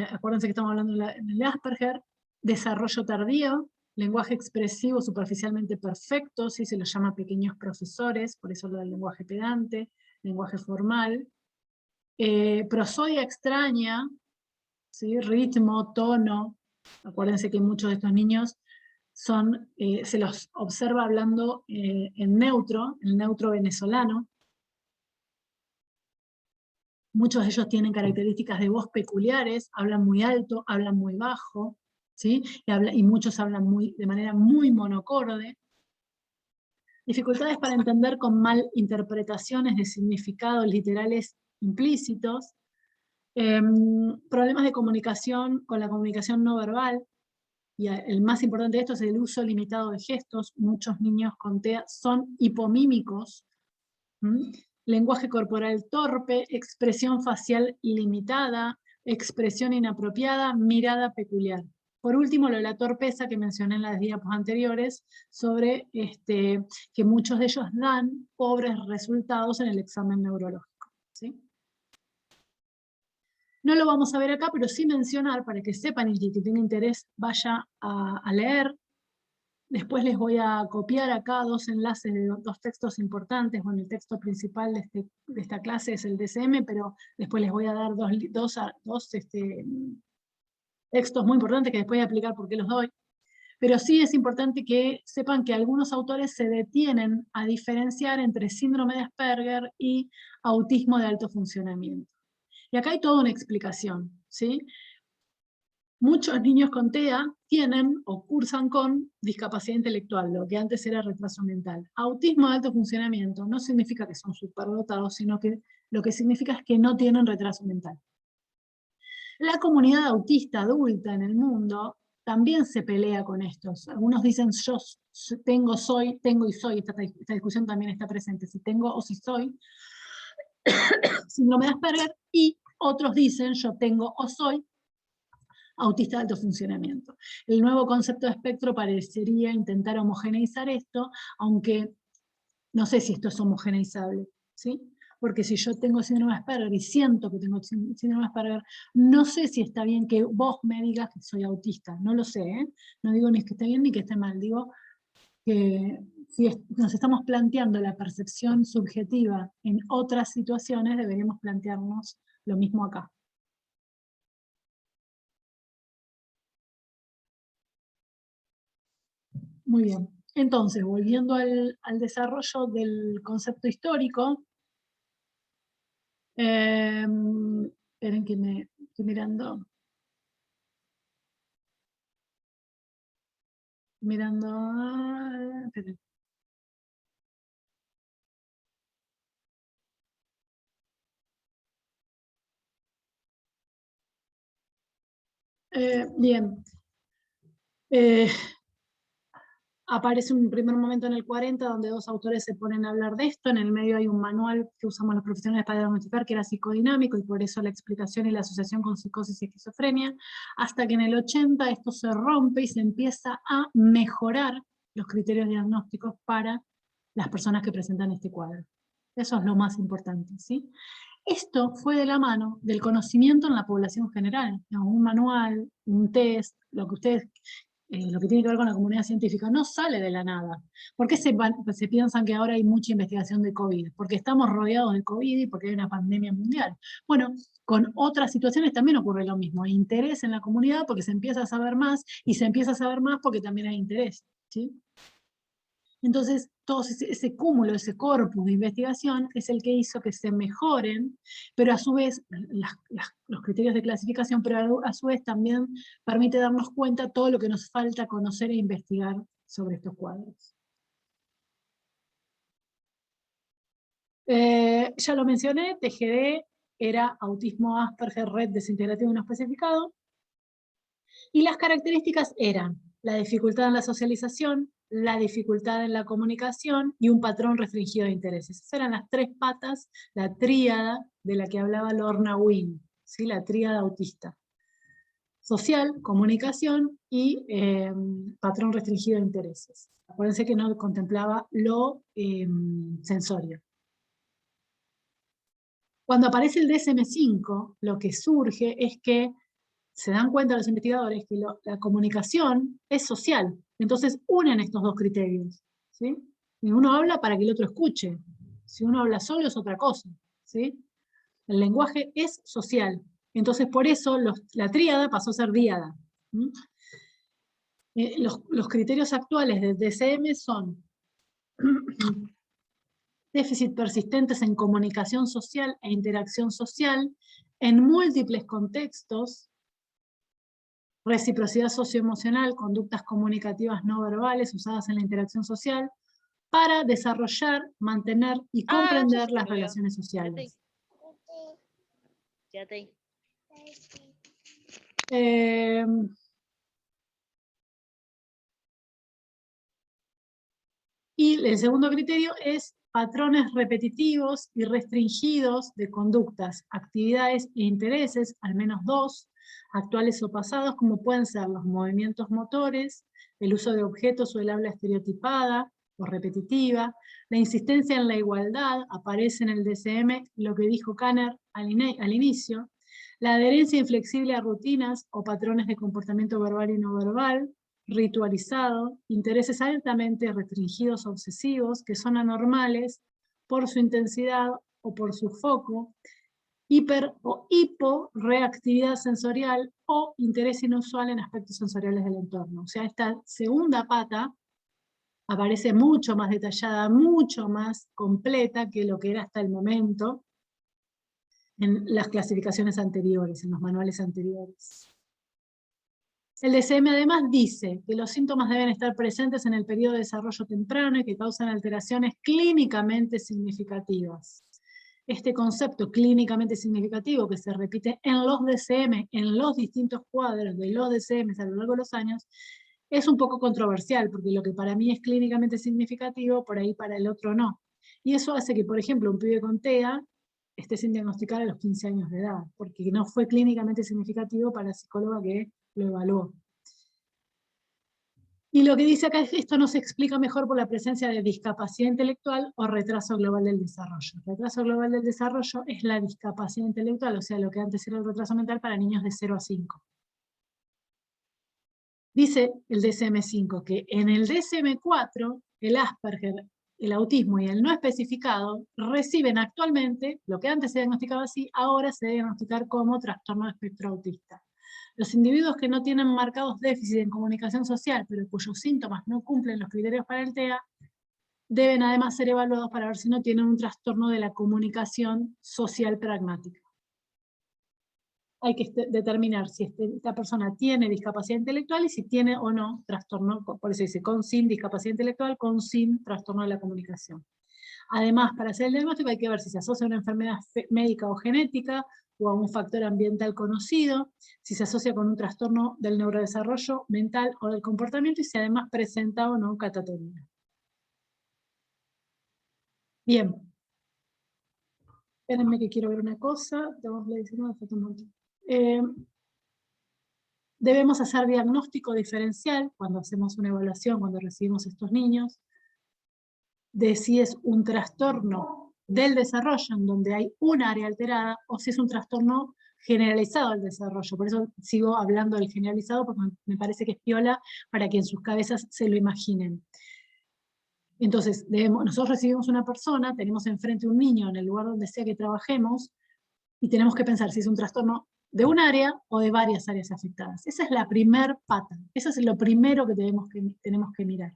acuérdense que estamos hablando en el Asperger, desarrollo tardío, lenguaje expresivo superficialmente perfecto, ¿sí? Se los llama pequeños profesores, por eso lo del lenguaje pedante, lenguaje formal, prosodia extraña, ¿sí? Ritmo, tono, acuérdense que muchos de estos niños se los observa hablando en neutro, el neutro venezolano. Muchos de ellos tienen características de voz peculiares, hablan muy alto, hablan muy bajo, ¿sí? Y muchos hablan de manera muy monocorde. Dificultades para entender con mal interpretaciones de significados literales implícitos. Problemas de comunicación con la comunicación no verbal. Y el más importante de esto es el uso limitado de gestos. Muchos niños con TEA son hipomímicos. Lenguaje corporal torpe, expresión facial limitada, expresión inapropiada, mirada peculiar. Por último, lo de la torpeza que mencioné en las diapos anteriores, sobre que muchos de ellos dan pobres resultados en el examen neurológico, ¿sí? No lo vamos a ver acá, pero sí mencionar, para que sepan y que tiene interés vaya a leer. Después les voy a copiar acá dos enlaces de dos textos importantes. Bueno, el texto principal de esta clase es el DCM, pero después les voy a dar dos textos muy importantes que después voy a explicar por qué los doy. Pero sí es importante que sepan que algunos autores se detienen a diferenciar entre síndrome de Asperger y autismo de alto funcionamiento. Y acá hay toda una explicación, ¿sí? Muchos niños con TEA tienen o cursan con discapacidad intelectual, lo que antes era retraso mental. Autismo de alto funcionamiento no significa que son superdotados, sino que lo que significa es que no tienen retraso mental. La comunidad autista adulta en el mundo también se pelea con estos. Algunos dicen yo tengo y soy, esta discusión también está presente, si tengo o si soy, síndrome de Asperger, y otros dicen yo tengo o soy autista de alto funcionamiento. El nuevo concepto de espectro parecería intentar homogeneizar esto, aunque no sé si esto es homogeneizable, ¿sí? Porque si yo tengo síndrome de Asperger y siento que tengo síndrome de Asperger, no sé si está bien que vos me digas que soy autista, no lo sé, ¿eh? No digo ni que esté bien ni que esté mal, digo que si nos estamos planteando la percepción subjetiva en otras situaciones, deberíamos plantearnos lo mismo acá. Muy bien. Entonces, volviendo al desarrollo del concepto histórico, esperen que me estoy mirando. Esperen. Bien. Aparece un primer momento en el 40 donde dos autores se ponen a hablar de esto. En el medio hay un manual que usamos los profesionales para diagnosticar que era psicodinámico y por eso la explicación y la asociación con psicosis y esquizofrenia, hasta que en el 80 esto se rompe y se empieza a mejorar los criterios diagnósticos para las personas que presentan este cuadro. Eso es lo más importante, ¿sí? Esto fue de la mano del conocimiento en la población general, un manual, un test, lo que ustedes lo que tiene que ver con la comunidad científica, no sale de la nada. ¿Por qué se piensan que ahora hay mucha investigación de COVID? Porque estamos rodeados de COVID y porque hay una pandemia mundial. Bueno, con otras situaciones también ocurre lo mismo. Hay interés en la comunidad porque se empieza a saber más, y se empieza a saber más porque también hay interés, ¿sí? Entonces, todo ese cúmulo, ese corpus de investigación es el que hizo que se mejoren, pero a su vez, los criterios de clasificación, pero a su vez también permite darnos cuenta de todo lo que nos falta conocer e investigar sobre estos cuadros. Ya lo mencioné, TGD era autismo Asperger, red desintegrativo y no especificado. Y las características eran la dificultad en la socialización, la dificultad en la comunicación y un patrón restringido de intereses. Esas eran las tres patas, la tríada de la que hablaba Lorna Wynne, ¿sí? La tríada autista. Social, comunicación y patrón restringido de intereses. Acuérdense que no contemplaba lo sensorio. Cuando aparece el DSM-5, lo que surge es que se dan cuenta los investigadores que la comunicación es social. Entonces unen estos dos criterios, ¿sí? Y uno habla para que el otro escuche. Si uno habla solo es otra cosa, ¿sí? El lenguaje es social. Entonces por eso la tríada pasó a ser díada. Los criterios actuales del DSM son déficit persistentes en comunicación social e interacción social en múltiples contextos, reciprocidad socioemocional, conductas comunicativas no verbales usadas en la interacción social, para desarrollar, mantener y comprender las relaciones sociales. Y el segundo criterio es patrones repetitivos y restringidos de conductas, actividades e intereses, al menos dos, actuales o pasados, como pueden ser los movimientos motores, el uso de objetos o el habla estereotipada o repetitiva, la insistencia en la igualdad, aparece en el DSM lo que dijo Kanner al inicio, la adherencia inflexible a rutinas o patrones de comportamiento verbal y no verbal, ritualizado, intereses altamente restringidos obsesivos que son anormales por su intensidad o por su foco, hiper o hiporreactividad sensorial o interés inusual en aspectos sensoriales del entorno. O sea, esta segunda pata aparece mucho más detallada, mucho más completa que lo que era hasta el momento en las clasificaciones anteriores, en los manuales anteriores. El DSM además dice que los síntomas deben estar presentes en el periodo de desarrollo temprano y que causan alteraciones clínicamente significativas. Este concepto clínicamente significativo que se repite en los DSM, en los distintos cuadros de los DSM a lo largo de los años, es un poco controversial, porque lo que para mí es clínicamente significativo, por ahí para el otro no. Y eso hace que, por ejemplo, un pibe con TEA esté sin diagnosticar a los 15 años de edad, porque no fue clínicamente significativo para la psicóloga que lo evaluó. Y lo que dice acá es que esto no se explica mejor por la presencia de discapacidad intelectual o retraso global del desarrollo. El retraso global del desarrollo es la discapacidad intelectual, o sea, lo que antes era el retraso mental para niños de 0 a 5. Dice el DSM-5 que en el DSM-4 el Asperger, el autismo y el no especificado reciben actualmente, lo que antes se diagnosticaba así, ahora se debe diagnosticar como trastorno de espectro autista. Los individuos que no tienen marcados déficits en comunicación social, pero cuyos síntomas no cumplen los criterios para el TEA, deben además ser evaluados para ver si no tienen un trastorno de la comunicación social pragmática. Hay que determinar si esta persona tiene discapacidad intelectual y si tiene o no trastorno, por eso dice con sin discapacidad intelectual, con sin trastorno de la comunicación. Además, para hacer el diagnóstico hay que ver si se asocia a una enfermedad médica o genética o a un factor ambiental conocido, si se asocia con un trastorno del neurodesarrollo mental o del comportamiento y si además presenta o no catatonia. Bien. Espérenme que quiero ver una cosa. Debemos hacer diagnóstico diferencial cuando hacemos una evaluación, cuando recibimos estos niños, de si es un trastorno del desarrollo en donde hay un área alterada o si es un trastorno generalizado del desarrollo. Por eso sigo hablando del generalizado porque me parece que es piola para que en sus cabezas se lo imaginen. Entonces, nosotros recibimos una persona, tenemos enfrente un niño en el lugar donde sea que trabajemos y tenemos que pensar si es un trastorno de un área o de varias áreas afectadas. Esa es la primer pata, eso es lo primero que tenemos que mirar.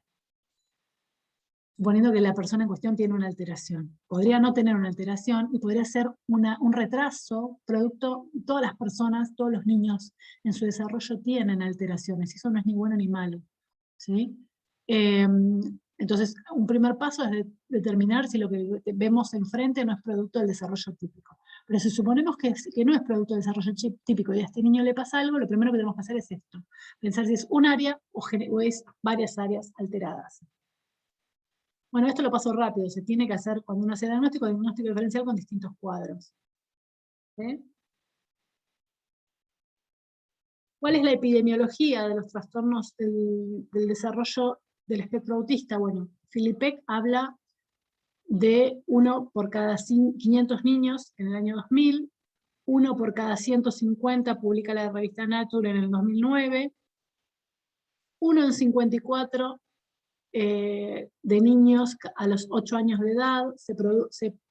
Suponiendo que la persona en cuestión tiene una alteración. Podría no tener una alteración y podría ser un retraso producto, todas las personas, todos los niños en su desarrollo tienen alteraciones, y eso no es ni bueno ni malo, ¿sí? Entonces, un primer paso es determinar si lo que vemos enfrente no es producto del desarrollo típico. Pero si suponemos que no es producto del desarrollo típico y a este niño le pasa algo, lo primero que tenemos que hacer es esto, pensar si es un área o es varias áreas alteradas. Bueno, esto lo paso rápido, se tiene que hacer cuando uno hace diagnóstico diferencial con distintos cuadros. ¿Sí? ¿Cuál es la epidemiología de los trastornos del desarrollo del espectro autista? Bueno, Filipek habla de 1 por cada 500 niños en el año 2000, 1 por cada 150 publica la revista Nature en el 2009, 1 en 54 de niños a los 8 años de edad se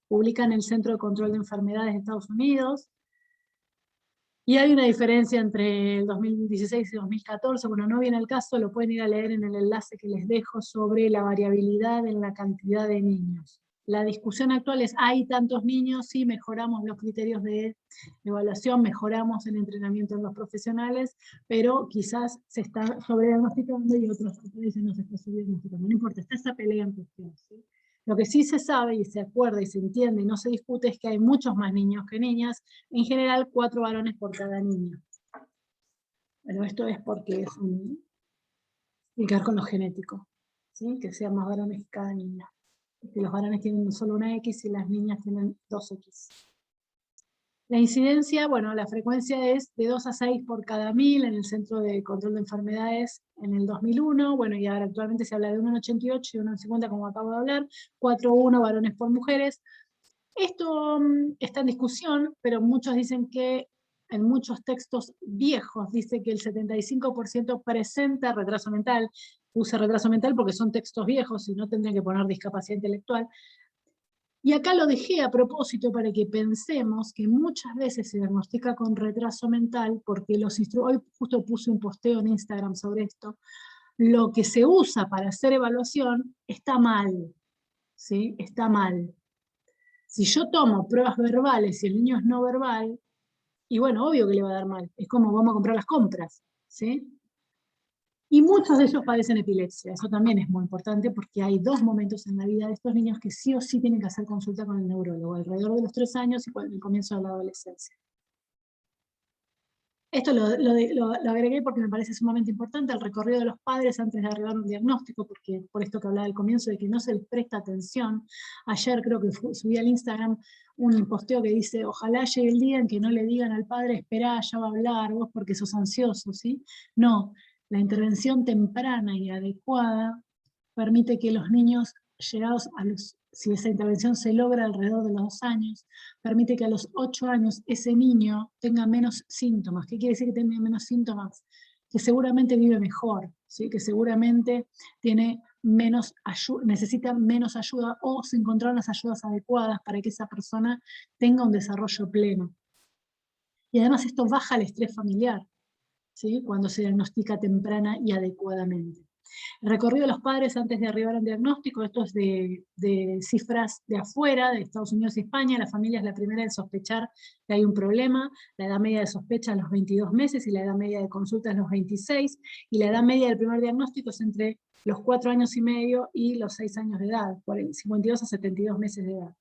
publica en el Centro de Control de Enfermedades de Estados Unidos. Y hay una diferencia entre el 2016 y 2014, bueno, no viene al caso, lo pueden ir a leer en el enlace que les dejo sobre la variabilidad en la cantidad de niños. La discusión actual es, ¿hay tantos niños? Sí, mejoramos los criterios de evaluación, mejoramos el entrenamiento de los profesionales, pero quizás se está sobrediagnosticando y otros dicen no se está sobrediagnosticando. No importa, está esa pelea en cuestión, ¿sí? Lo que sí se sabe y se acuerda y se entiende y no se discute es que hay muchos más niños que niñas, en general 4 varones por cada niño. Bueno, esto es porque es tiene que ver con lo genético, ¿sí? Que sean más varones que cada niña. Porque los varones tienen solo una X y las niñas tienen 2X. La incidencia, bueno, la frecuencia es de 2 a 6 por cada 1000 en el Centro de Control de Enfermedades en el 2001, bueno, y ahora actualmente se habla de 1 en 88 y 1 en 50, como acabo de hablar, 4,1 varones por mujeres. Esto está en discusión, pero muchos dicen que en muchos textos viejos dice que el 75% presenta retraso mental. Puse retraso mental porque son textos viejos y no tendrían que poner discapacidad intelectual. Y acá lo dejé a propósito para que pensemos que muchas veces se diagnostica con retraso mental porque hoy justo puse un posteo en Instagram sobre esto, lo que se usa para hacer evaluación está mal, ¿sí? Está mal. Si yo tomo pruebas verbales y el niño es no verbal, y bueno, obvio que le va a dar mal, es como vamos a comprar las compras, ¿sí? Y muchos de ellos padecen epilepsia, eso también es muy importante porque hay 2 momentos en la vida de estos niños que sí o sí tienen que hacer consulta con el neurólogo, alrededor de los 3 años y con el comienzo de la adolescencia. Esto lo agregué porque me parece sumamente importante, el recorrido de los padres antes de arribar a un diagnóstico, porque por esto que hablaba al comienzo de que no se les presta atención. Ayer creo que subí al Instagram un posteo que dice, ojalá llegue el día en que no le digan al padre, esperá, ya va a hablar, vos porque sos ansioso, ¿sí? No, la intervención temprana y adecuada permite que los niños llegados a si esa intervención se logra alrededor de los 2 años, permite que a los 8 años ese niño tenga menos síntomas. ¿Qué quiere decir que tenga menos síntomas? Que seguramente vive mejor, ¿sí? Que seguramente tiene menos necesita menos ayuda o se encontraron las ayudas adecuadas para que esa persona tenga un desarrollo pleno. Y además esto baja el estrés familiar, ¿sí? Cuando se diagnostica temprana y adecuadamente. El recorrido de los padres antes de arribar a un diagnóstico, esto es de cifras de afuera, de Estados Unidos y España. La familia es la primera en sospechar que hay un problema, la edad media de sospecha es los 22 meses y la edad media de consulta es los 26, y la edad media del primer diagnóstico es entre los 4 años y medio y los 6 años de edad, 52 a 72 meses de edad.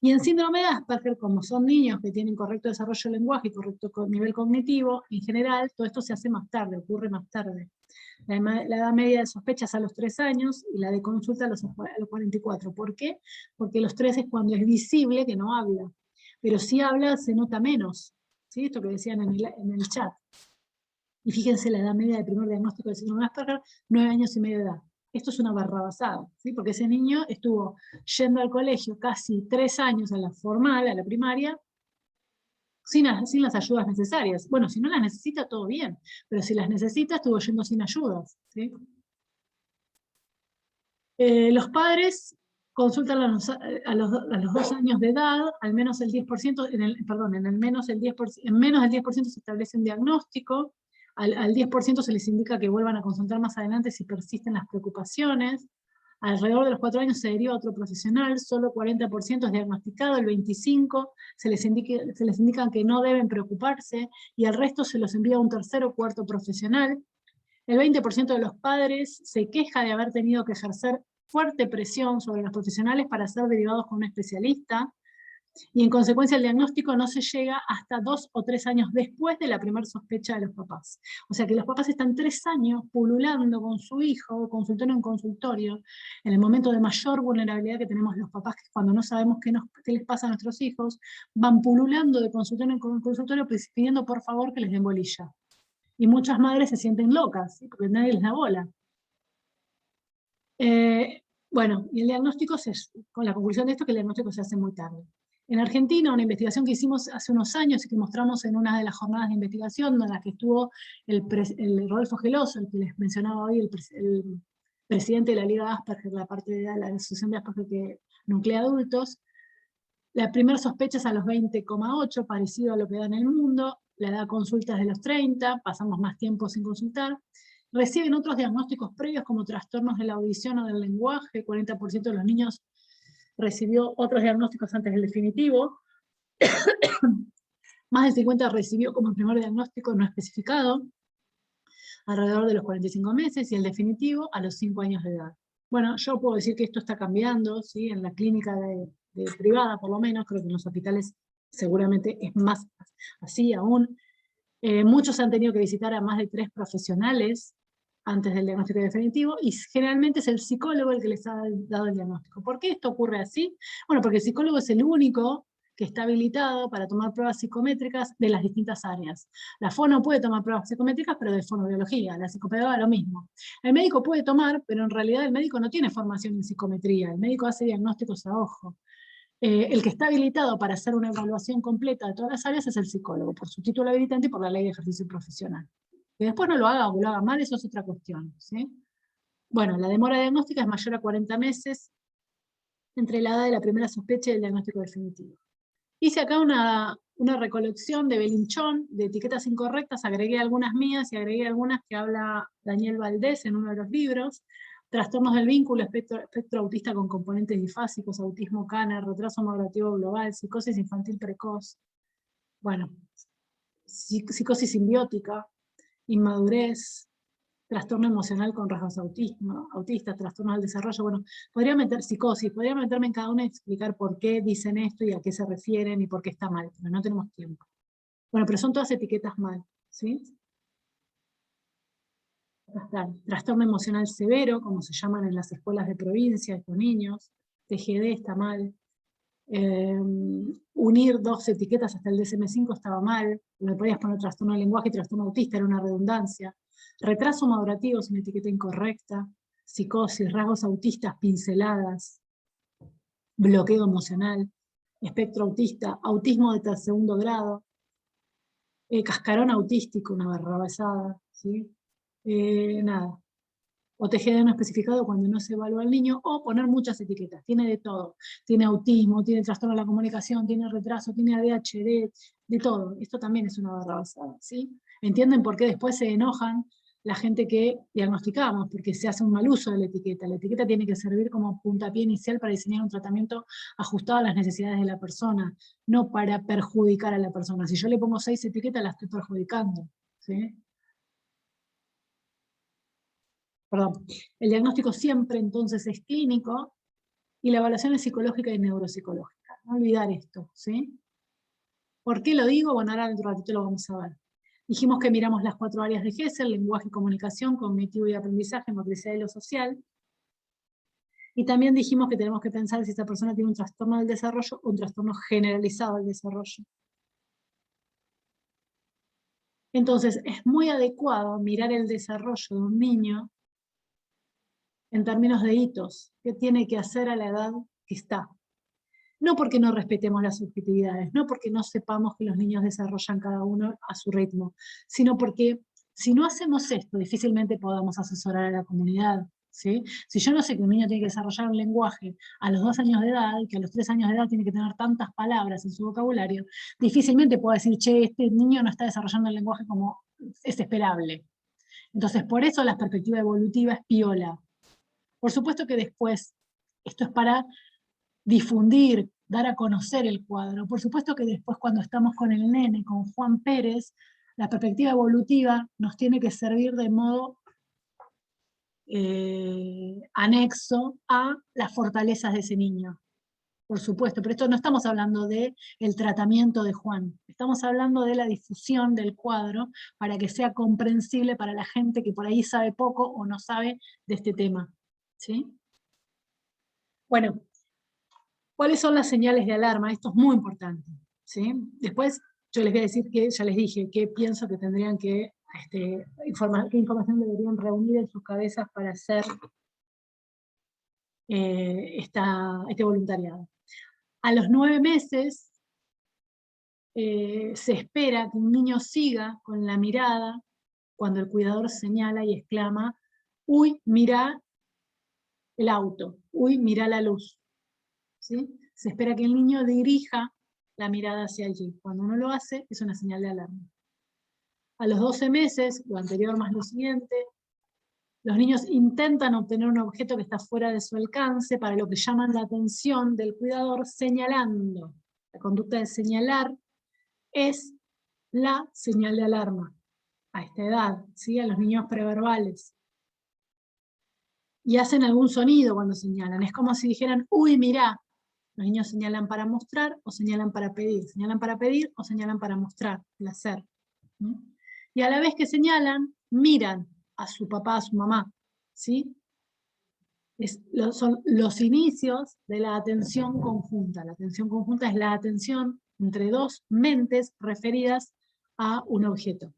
Y en síndrome de Asperger, como son niños que tienen correcto desarrollo del lenguaje y correcto nivel cognitivo, en general, todo esto se hace más tarde, ocurre más tarde. La edad media de sospecha es a los 3 años y la de consulta a los 44. ¿Por qué? Porque los 3 es cuando es visible que no habla. Pero si habla, se nota menos. ¿Sí? Esto que decían en el chat. Y fíjense la edad media del primer diagnóstico de síndrome de Asperger, 9 años y medio de edad. Esto es una barrabasada, ¿sí? Porque ese niño estuvo yendo al colegio casi 3 años a la formal, a la primaria, sin las ayudas necesarias. Bueno, si no las necesita, todo bien, pero si las necesita, estuvo yendo sin ayudas, ¿sí? Los padres consultan a los 2 años de edad, al menos el 10%, en menos del 10% se establece un diagnóstico, al 10% se les indica que vuelvan a consultar más adelante si persisten las preocupaciones. Alrededor de los 4 años se deriva a otro profesional, solo 40% es diagnosticado, el 25% se les indica que no deben preocuparse, y al resto se los envía a un tercer o cuarto profesional. El 20% de los padres se queja de haber tenido que ejercer fuerte presión sobre los profesionales para ser derivados con un especialista, y en consecuencia el diagnóstico no se llega hasta 2 o 3 años después de la primera sospecha de los papás. O sea que los papás están 3 años pululando con su hijo, consultorio en consultorio, en el momento de mayor vulnerabilidad que tenemos los papás, que cuando no sabemos qué les pasa a nuestros hijos, van pululando de consultorio en consultorio pidiendo por favor que les den bolilla. Y muchas madres se sienten locas, ¿sí? Porque nadie les da bola. Bueno, y el diagnóstico, con la conclusión de esto, que el diagnóstico se hace muy tarde. En Argentina, una investigación que hicimos hace unos años y que mostramos en una de las jornadas de investigación en las que estuvo el Rodolfo Geloso, el que les mencionaba hoy, el presidente de la Liga Asperger, la parte de la asociación de Asperger que nuclea adultos. La primera sospecha es a los 20,8, parecido a lo que da en el mundo. La edad de consulta es de los 30, pasamos más tiempo sin consultar. Reciben otros diagnósticos previos como trastornos de la audición o del lenguaje. 40% de los niños recibió otros diagnósticos antes del definitivo. Más del 50% recibió como el primer diagnóstico no especificado, alrededor de los 45 meses, y el definitivo a los 5 años de edad. Bueno, yo puedo decir que esto está cambiando, ¿sí? En la clínica privada, por lo menos, creo que en los hospitales seguramente es más así aún. Muchos han tenido que visitar a más de 3 profesionales antes del diagnóstico definitivo, y generalmente es el psicólogo el que les ha dado el diagnóstico. ¿Por qué esto ocurre así? Bueno, porque el psicólogo es el único que está habilitado para tomar pruebas psicométricas de las distintas áreas. La fono puede tomar pruebas psicométricas, pero de fonobiología, la psicopedagoga lo mismo. El médico puede tomar, pero en realidad el médico no tiene formación en psicometría, el médico hace diagnósticos a ojo. El que está habilitado para hacer una evaluación completa de todas las áreas es el psicólogo, por su título habilitante y por la ley de ejercicio profesional. Que después no lo haga o lo haga mal, eso es otra cuestión, ¿sí? Bueno, la demora diagnóstica es mayor a 40 meses entre la edad de la primera sospecha y el diagnóstico definitivo. Hice acá una recolección de Belinchón, de etiquetas incorrectas, agregué algunas mías y agregué algunas que habla Daniel Valdés en uno de los libros. Trastornos del vínculo, espectro autista con componentes difásicos, autismo Kanner, retraso madurativo global, psicosis infantil precoz, bueno, psicosis simbiótica, inmadurez, trastorno emocional con rasgos autistas, trastornos del desarrollo. Bueno, podría meter psicosis, podría meterme en cada uno y explicar por qué dicen esto y a qué se refieren y por qué está mal, pero no tenemos tiempo. Bueno, pero son todas etiquetas mal, ¿sí? Trastorno emocional severo, como se llaman en las escuelas de provincia estos niños. TGD está mal. Unir 2 etiquetas hasta el DSM-5 estaba mal. Le podías poner trastorno del lenguaje y trastorno autista, era una redundancia. Retraso madurativo es una etiqueta incorrecta. Psicosis, rasgos autistas, pinceladas. Bloqueo emocional. Espectro autista, autismo de segundo grado. Cascarón autístico, una barrabasada, ¿sí? Nada. O TGD no especificado cuando no se evalúa al niño, o poner muchas etiquetas. Tiene de todo. Tiene autismo, tiene trastorno de la comunicación, tiene retraso, tiene ADHD, de todo. Esto también es una barrabasada, ¿sí? ¿Entienden por qué después se enojan la gente que diagnosticamos? Porque se hace un mal uso de la etiqueta. La etiqueta tiene que servir como puntapié inicial para diseñar un tratamiento ajustado a las necesidades de la persona, no para perjudicar a la persona. Si yo le pongo 6 etiquetas, la estoy perjudicando, ¿sí? Perdón. El diagnóstico siempre entonces es clínico y la evaluación es psicológica y neuropsicológica. No olvidar esto, ¿sí? ¿Por qué lo digo? Bueno, ahora dentro de un ratito lo vamos a ver. Dijimos que miramos las 4 áreas de Gesell: lenguaje y comunicación, cognitivo y aprendizaje, motricidad y lo social. Y también dijimos que tenemos que pensar si esta persona tiene un trastorno del desarrollo o un trastorno generalizado del desarrollo. Entonces, es muy adecuado mirar el desarrollo de un niño en términos de hitos, qué tiene que hacer a la edad que está. No porque no respetemos las subjetividades, no porque no sepamos que los niños desarrollan cada uno a su ritmo, sino porque si no hacemos esto, difícilmente podamos asesorar a la comunidad, ¿sí? Si yo no sé que un niño tiene que desarrollar un lenguaje a los 2 años de edad, y que a los 3 años de edad tiene que tener tantas palabras en su vocabulario, difícilmente puedo decir, che, este niño no está desarrollando el lenguaje como es esperable. Entonces, por eso la perspectiva evolutiva es piola. Por supuesto que después, esto es para difundir, dar a conocer el cuadro. Por supuesto que después, cuando estamos con el nene, con Juan Pérez, la perspectiva evolutiva nos tiene que servir de modo anexo a las fortalezas de ese niño. Por supuesto, pero esto no estamos hablando del tratamiento de Juan, estamos hablando de la difusión del cuadro para que sea comprensible para la gente que por ahí sabe poco o no sabe de este tema. ¿Sí? Bueno, ¿cuáles son las señales de alarma? Esto es muy importante. ¿Sí? Después yo les voy a decir que, ya les dije, que pienso que tendrían que, qué información deberían reunir en sus cabezas para hacer este voluntariado. A los 9 meses se espera que un niño siga con la mirada cuando el cuidador señala y exclama: uy, mira el auto, uy, mira la luz. ¿Sí? Se espera que el niño dirija la mirada hacia allí. Cuando uno lo hace, es una señal de alarma. A los 12 meses, lo anterior más lo siguiente, los niños intentan obtener un objeto que está fuera de su alcance, para lo que llaman la atención del cuidador señalando. La conducta de señalar es la señal de alarma a esta edad, ¿sí? A los niños preverbales. Y hacen algún sonido cuando señalan. Es como si dijeran: uy, mirá. Los niños señalan para mostrar o señalan para pedir. Señalan para pedir o señalan para mostrar, placer. ¿Sí? Y a la vez que señalan, miran a su papá, a su mamá. ¿Sí? Son los inicios de la atención conjunta. La atención conjunta es la atención entre dos mentes referidas a un objeto.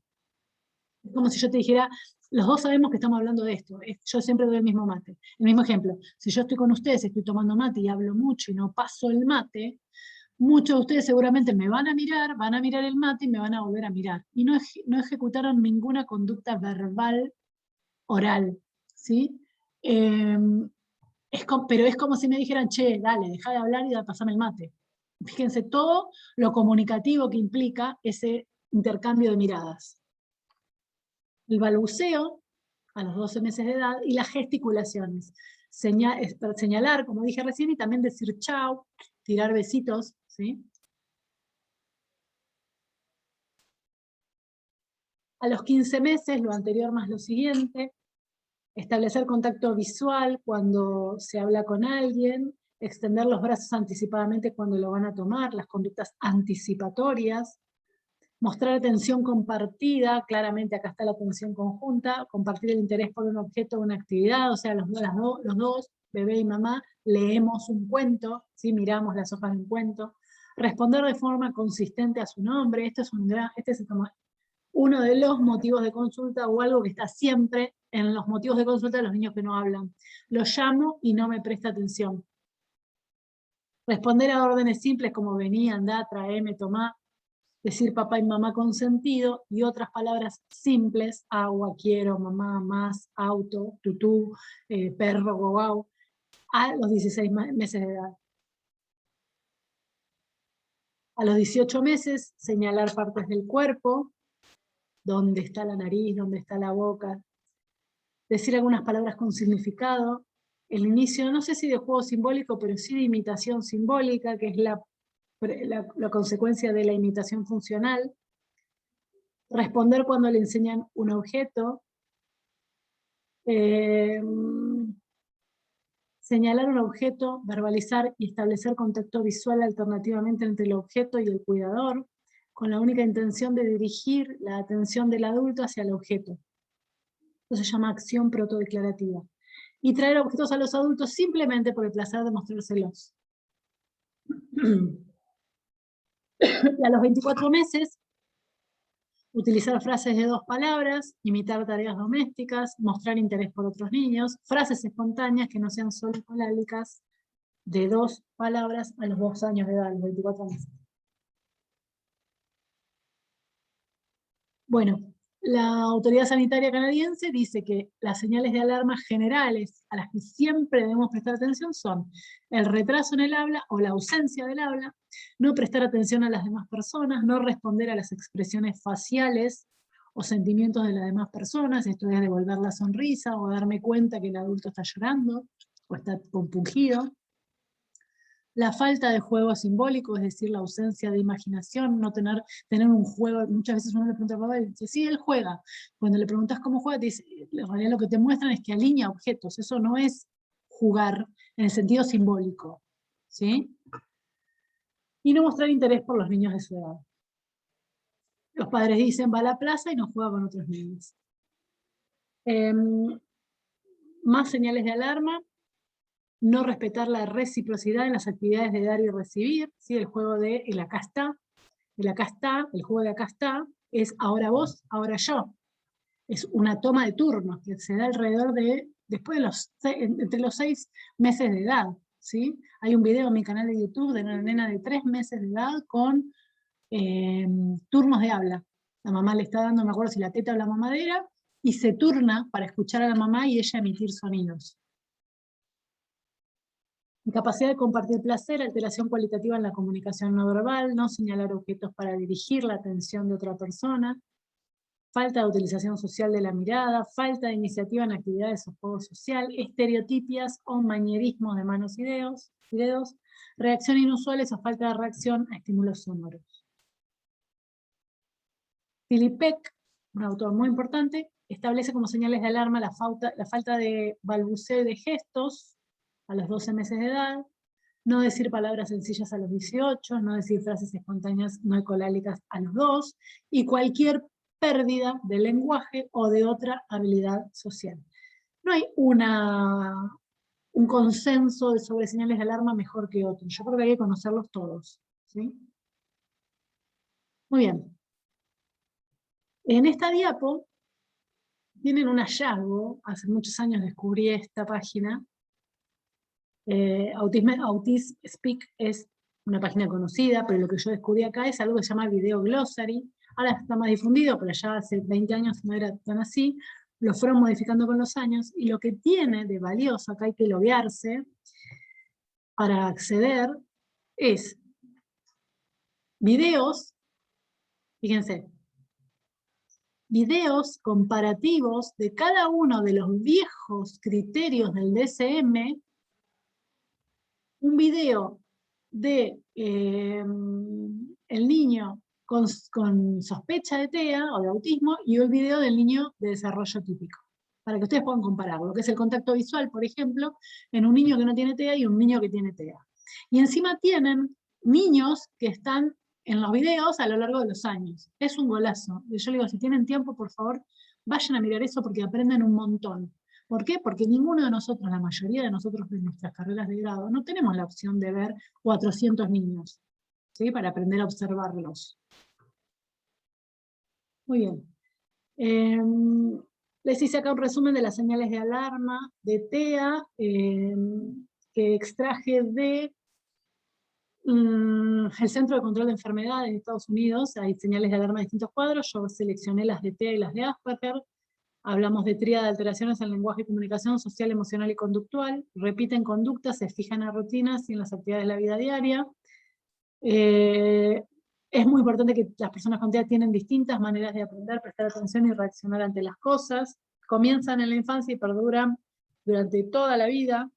Es como si yo te dijera: los dos sabemos que estamos hablando de esto. Yo siempre doy el mismo mate. El mismo ejemplo: si yo estoy con ustedes, estoy tomando mate y hablo mucho y no paso el mate, muchos de ustedes seguramente me van a mirar el mate y me van a volver a mirar. Y no ejecutaron ninguna conducta verbal oral. ¿Sí? Pero es como si me dijeran: che, dale, deja de hablar y pasame el mate. Fíjense todo lo comunicativo que implica ese intercambio de miradas. El balbuceo a los 12 meses de edad y las gesticulaciones. Señalar, como dije recién, y también decir chau, tirar besitos, ¿sí? A los 15 meses, lo anterior más lo siguiente, establecer contacto visual cuando se habla con alguien, extender los brazos anticipadamente cuando lo van a tomar, las conductas anticipatorias, mostrar atención compartida, claramente acá está la atención conjunta, compartir el interés por un objeto o una actividad, o sea, los dos, bebé y mamá, leemos un cuento, ¿sí? Miramos las hojas de un cuento, responder de forma consistente a su nombre. Este es como uno de los motivos de consulta, o algo que está siempre en los motivos de consulta de los niños que no hablan. Lo llamo y no me presta atención. Responder a órdenes simples como vení, andá, traeme, tomá. Decir papá y mamá con sentido, y otras palabras simples: agua, quiero, mamá, más, auto, tutú, perro, guau, a los 16 meses de edad. A los 18 meses, señalar partes del cuerpo, dónde está la nariz, dónde está la boca, decir algunas palabras con significado, el inicio, no sé si de juego simbólico, pero sí de imitación simbólica, que es la consecuencia de la imitación funcional. Responder cuando le enseñan un objeto, señalar un objeto, verbalizar y establecer contacto visual alternativamente entre el objeto y el cuidador, con la única intención de dirigir la atención del adulto hacia el objeto. Esto se llama acción protodeclarativa. Y traer objetos a los adultos simplemente por el placer de mostrárselos. A los 24 meses, utilizar frases de 2 palabras, imitar tareas domésticas, mostrar interés por otros niños, frases espontáneas que no sean solo colálicas, de 2 palabras a los 2 años de edad, los 24 meses. Bueno, la autoridad sanitaria canadiense dice que las señales de alarma generales a las que siempre debemos prestar atención son el retraso en el habla o la ausencia del habla, no prestar atención a las demás personas, no responder a las expresiones faciales o sentimientos de las demás personas, esto es devolver la sonrisa o darme cuenta que el adulto está llorando o está compungido, La falta de juego simbólico, es decir, la ausencia de imaginación, no tener un juego. Muchas veces uno le pregunta al papá y dice, sí, él juega. Cuando le preguntas cómo juega, te dice, en realidad lo que te muestran es que alinea objetos. Eso no es jugar en el sentido simbólico, ¿sí? Y no mostrar interés por los niños de su edad. Los padres dicen, va a la plaza y no juega con otros niños. Más señales de alarma. No respetar la reciprocidad en las actividades de dar y recibir, ¿sí? El juego de el acá está, el juego de acá está, es ahora vos, ahora yo. Es una toma de turnos que se da alrededor de, después de entre los 6 meses de edad, ¿sí? Hay un video en mi canal de YouTube de una nena de 3 meses de edad con turnos de habla. La mamá le está dando, no me acuerdo si la teta o la mamadera, y se turna para escuchar a la mamá y ella emitir sonidos. Incapacidad de compartir placer, alteración cualitativa en la comunicación no verbal, no señalar objetos para dirigir la atención de otra persona, falta de utilización social de la mirada, falta de iniciativa en actividades o juego social, estereotipias o manierismos de manos y dedos, reacción inusuales o falta de reacción a estímulos sonoros. Philip Peck, un autor muy importante, establece como señales de alarma la falta de balbuceo de gestos a los 12 meses de edad, no decir palabras sencillas a los 18, no decir frases espontáneas no ecolálicas a los 2, y cualquier pérdida del lenguaje o de otra habilidad social. No hay un consenso sobre señales de alarma mejor que otro. Yo creo que hay que conocerlos todos, ¿sí? Muy bien. En esta diapo tienen un hallazgo. Hace muchos años descubrí esta página. Autism Speak es una página conocida, pero lo que yo descubrí acá es algo que se llama Video Glossary. Ahora está más difundido, pero ya hace 20 años no era tan así. Lo fueron modificando con los años, y lo que tiene de valioso, acá hay que loguearse para acceder, es videos, fíjense, videos comparativos de cada uno de los viejos criterios del DSM, un video de el niño con sospecha de TEA o de autismo, y un video del niño de desarrollo típico, para que ustedes puedan comparar lo que es el contacto visual, por ejemplo, en un niño que no tiene TEA y un niño que tiene TEA. Y encima tienen niños que están en los videos a lo largo de los años. Es un golazo. Yo le digo, si tienen tiempo, por favor, vayan a mirar eso porque aprenden un montón. ¿Por qué? Porque ninguno de nosotros, la mayoría de nosotros de nuestras carreras de grado, no tenemos la opción de ver 400 niños, ¿sí? Para aprender a observarlos. Muy bien. Les hice acá un resumen de las señales de alarma de TEA, que extraje de el Centro de Control de Enfermedades de Estados Unidos. Hay señales de alarma de distintos cuadros. Yo seleccioné las de TEA y las de Asperger. Hablamos de tríada de alteraciones en lenguaje y comunicación social, emocional y conductual. Repiten conductas, se fijan en rutinas y en las actividades de la vida diaria. Es muy importante que las personas con TEA tienen distintas maneras de aprender, prestar atención y reaccionar ante las cosas. Comienzan en la infancia y perduran durante toda la vida.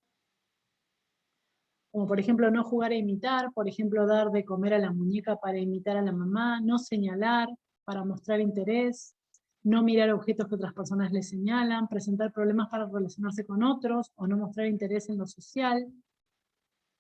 Como por ejemplo no jugar a imitar, por ejemplo dar de comer a la muñeca para imitar a la mamá, no señalar para mostrar interés, no mirar objetos que otras personas les señalan, presentar problemas para relacionarse con otros, o no mostrar interés en lo social,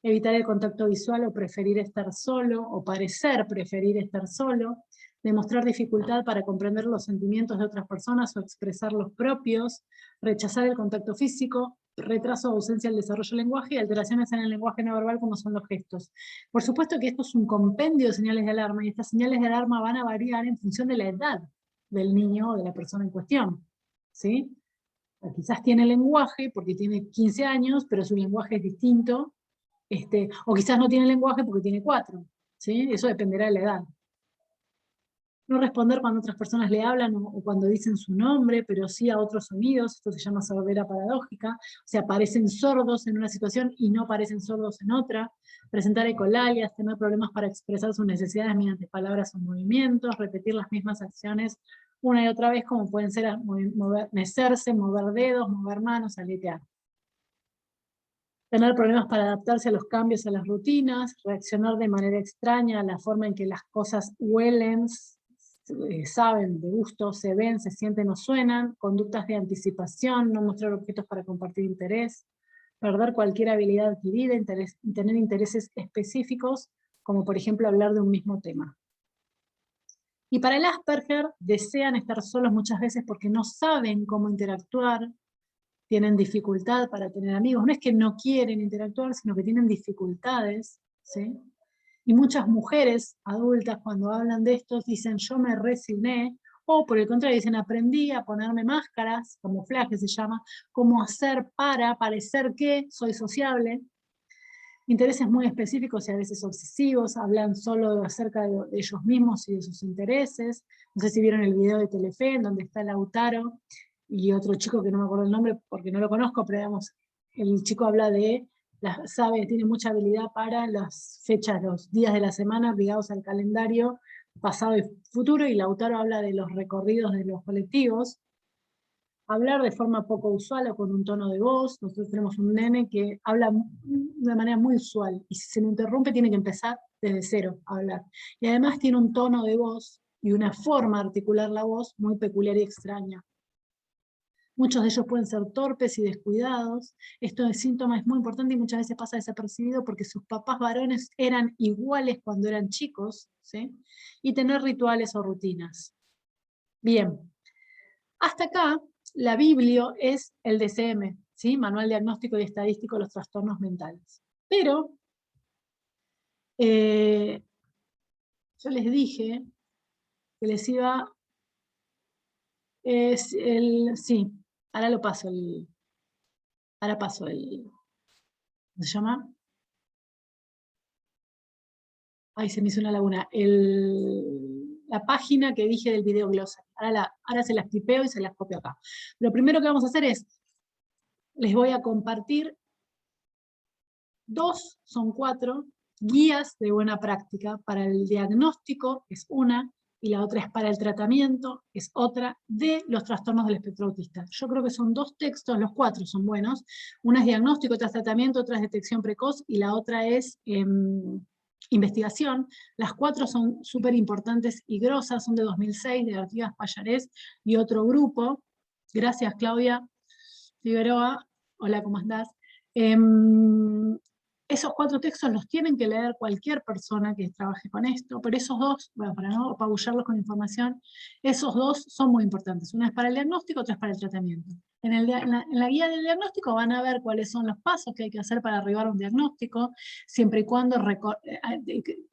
evitar el contacto visual o preferir estar solo, o parecer preferir estar solo, demostrar dificultad para comprender los sentimientos de otras personas o expresar los propios, rechazar el contacto físico, retraso o ausencia del desarrollo del lenguaje, y alteraciones en el lenguaje no verbal como son los gestos. Por supuesto que esto es un compendio de señales de alarma, y estas señales de alarma van a variar en función de la edad del niño o de la persona en cuestión, ¿sí? O quizás tiene lenguaje porque tiene 15 años, pero su lenguaje es distinto, o quizás no tiene lenguaje porque tiene 4, ¿sí? Eso dependerá de la edad. No responder cuando otras personas le hablan o cuando dicen su nombre, pero sí a otros sonidos. Esto se llama sordera paradójica. O sea, parecen sordos en una situación y no parecen sordos en otra. Presentar ecolalias, tener problemas para expresar sus necesidades mediante palabras o movimientos, repetir las mismas acciones una y otra vez, como pueden ser mecerse, mover dedos, mover manos, aletear. Tener problemas para adaptarse a los cambios, a las rutinas, reaccionar de manera extraña a la forma en que las cosas huelen, saben, de gusto, se ven, se sienten o suenan, conductas de anticipación, no mostrar objetos para compartir interés, perder cualquier habilidad adquirida, tener intereses específicos, como por ejemplo hablar de un mismo tema. Y para el Asperger, desean estar solos muchas veces porque no saben cómo interactuar, tienen dificultad para tener amigos. No es que no quieren interactuar, sino que tienen dificultades, ¿sí? Y muchas mujeres adultas cuando hablan de esto dicen yo me resigné, o por el contrario dicen aprendí a ponerme máscaras, camuflaje se llama, cómo hacer para parecer que soy sociable. Intereses muy específicos y a veces obsesivos, hablan solo acerca de ellos mismos y de sus intereses. No sé si vieron el video de Telefe, donde está Lautaro y otro chico que no me acuerdo el nombre porque no lo conozco, pero digamos, el chico habla de, sabe, tiene mucha habilidad para las fechas, los días de la semana ligados al calendario pasado y futuro, y Lautaro habla de los recorridos de los colectivos. Hablar de forma poco usual o con un tono de voz. Nosotros tenemos un nene que habla de manera muy usual, y si se le interrumpe tiene que empezar desde cero a hablar. Y además tiene un tono de voz y una forma de articular la voz muy peculiar y extraña. Muchos de ellos pueden ser torpes y descuidados. Esto de síntoma es muy importante y muchas veces pasa desapercibido porque sus papás varones eran iguales cuando eran chicos, ¿sí? Y tener rituales o rutinas. Bien, hasta acá la Biblio es el DCM, ¿sí? Manual Diagnóstico y Estadístico de los Trastornos Mentales. Pero yo les dije que les iba, sí, ahora lo paso, ahora paso ¿cómo se llama? Ay, se me hizo una laguna. La página que dije del video glosario. Ahora se las tipeo y se las copio acá. Lo primero que vamos a hacer es, les voy a compartir son 4 guías de buena práctica. Para el diagnóstico es una, y la otra es para el tratamiento, es otra, de los trastornos del espectro autista. Yo creo que son 2 textos, los 4 son buenos. Una es diagnóstico, otra es tratamiento, otra es detección precoz, y la otra es investigación. Las 4 son súper importantes y grosas, son de 2006, de Artigas Pallarés y otro grupo. Gracias, Claudia Figueroa. Hola, ¿cómo andás? Esos 4 textos los tienen que leer cualquier persona que trabaje con esto, pero esos 2, bueno, para no apabullarlos con información, esos 2 son muy importantes. Una es para el diagnóstico, otra es para el tratamiento. En la guía del diagnóstico van a ver cuáles son los pasos que hay que hacer para arribar a un diagnóstico, siempre y cuando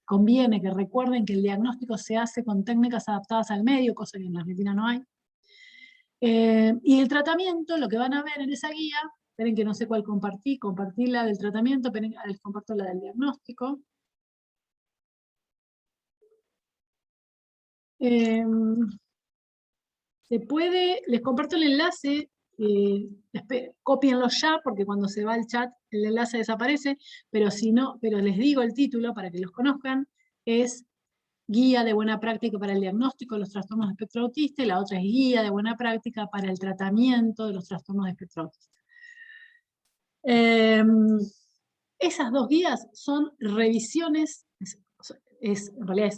conviene que recuerden que el diagnóstico se hace con técnicas adaptadas al medio, cosa que en la Argentina no hay. Y el tratamiento, lo que van a ver en esa guía, esperen que no sé cuál compartí la del tratamiento, esperen, les comparto la del diagnóstico. Les comparto el enlace, cópienlo ya, porque cuando se va el chat el enlace desaparece, pero si no, pero les digo el título para que los conozcan, es Guía de buena práctica para el diagnóstico de los trastornos de espectro autista, y la otra es Guía de buena práctica para el tratamiento de los trastornos de espectro autista. Esas 2 guías son revisiones, en realidad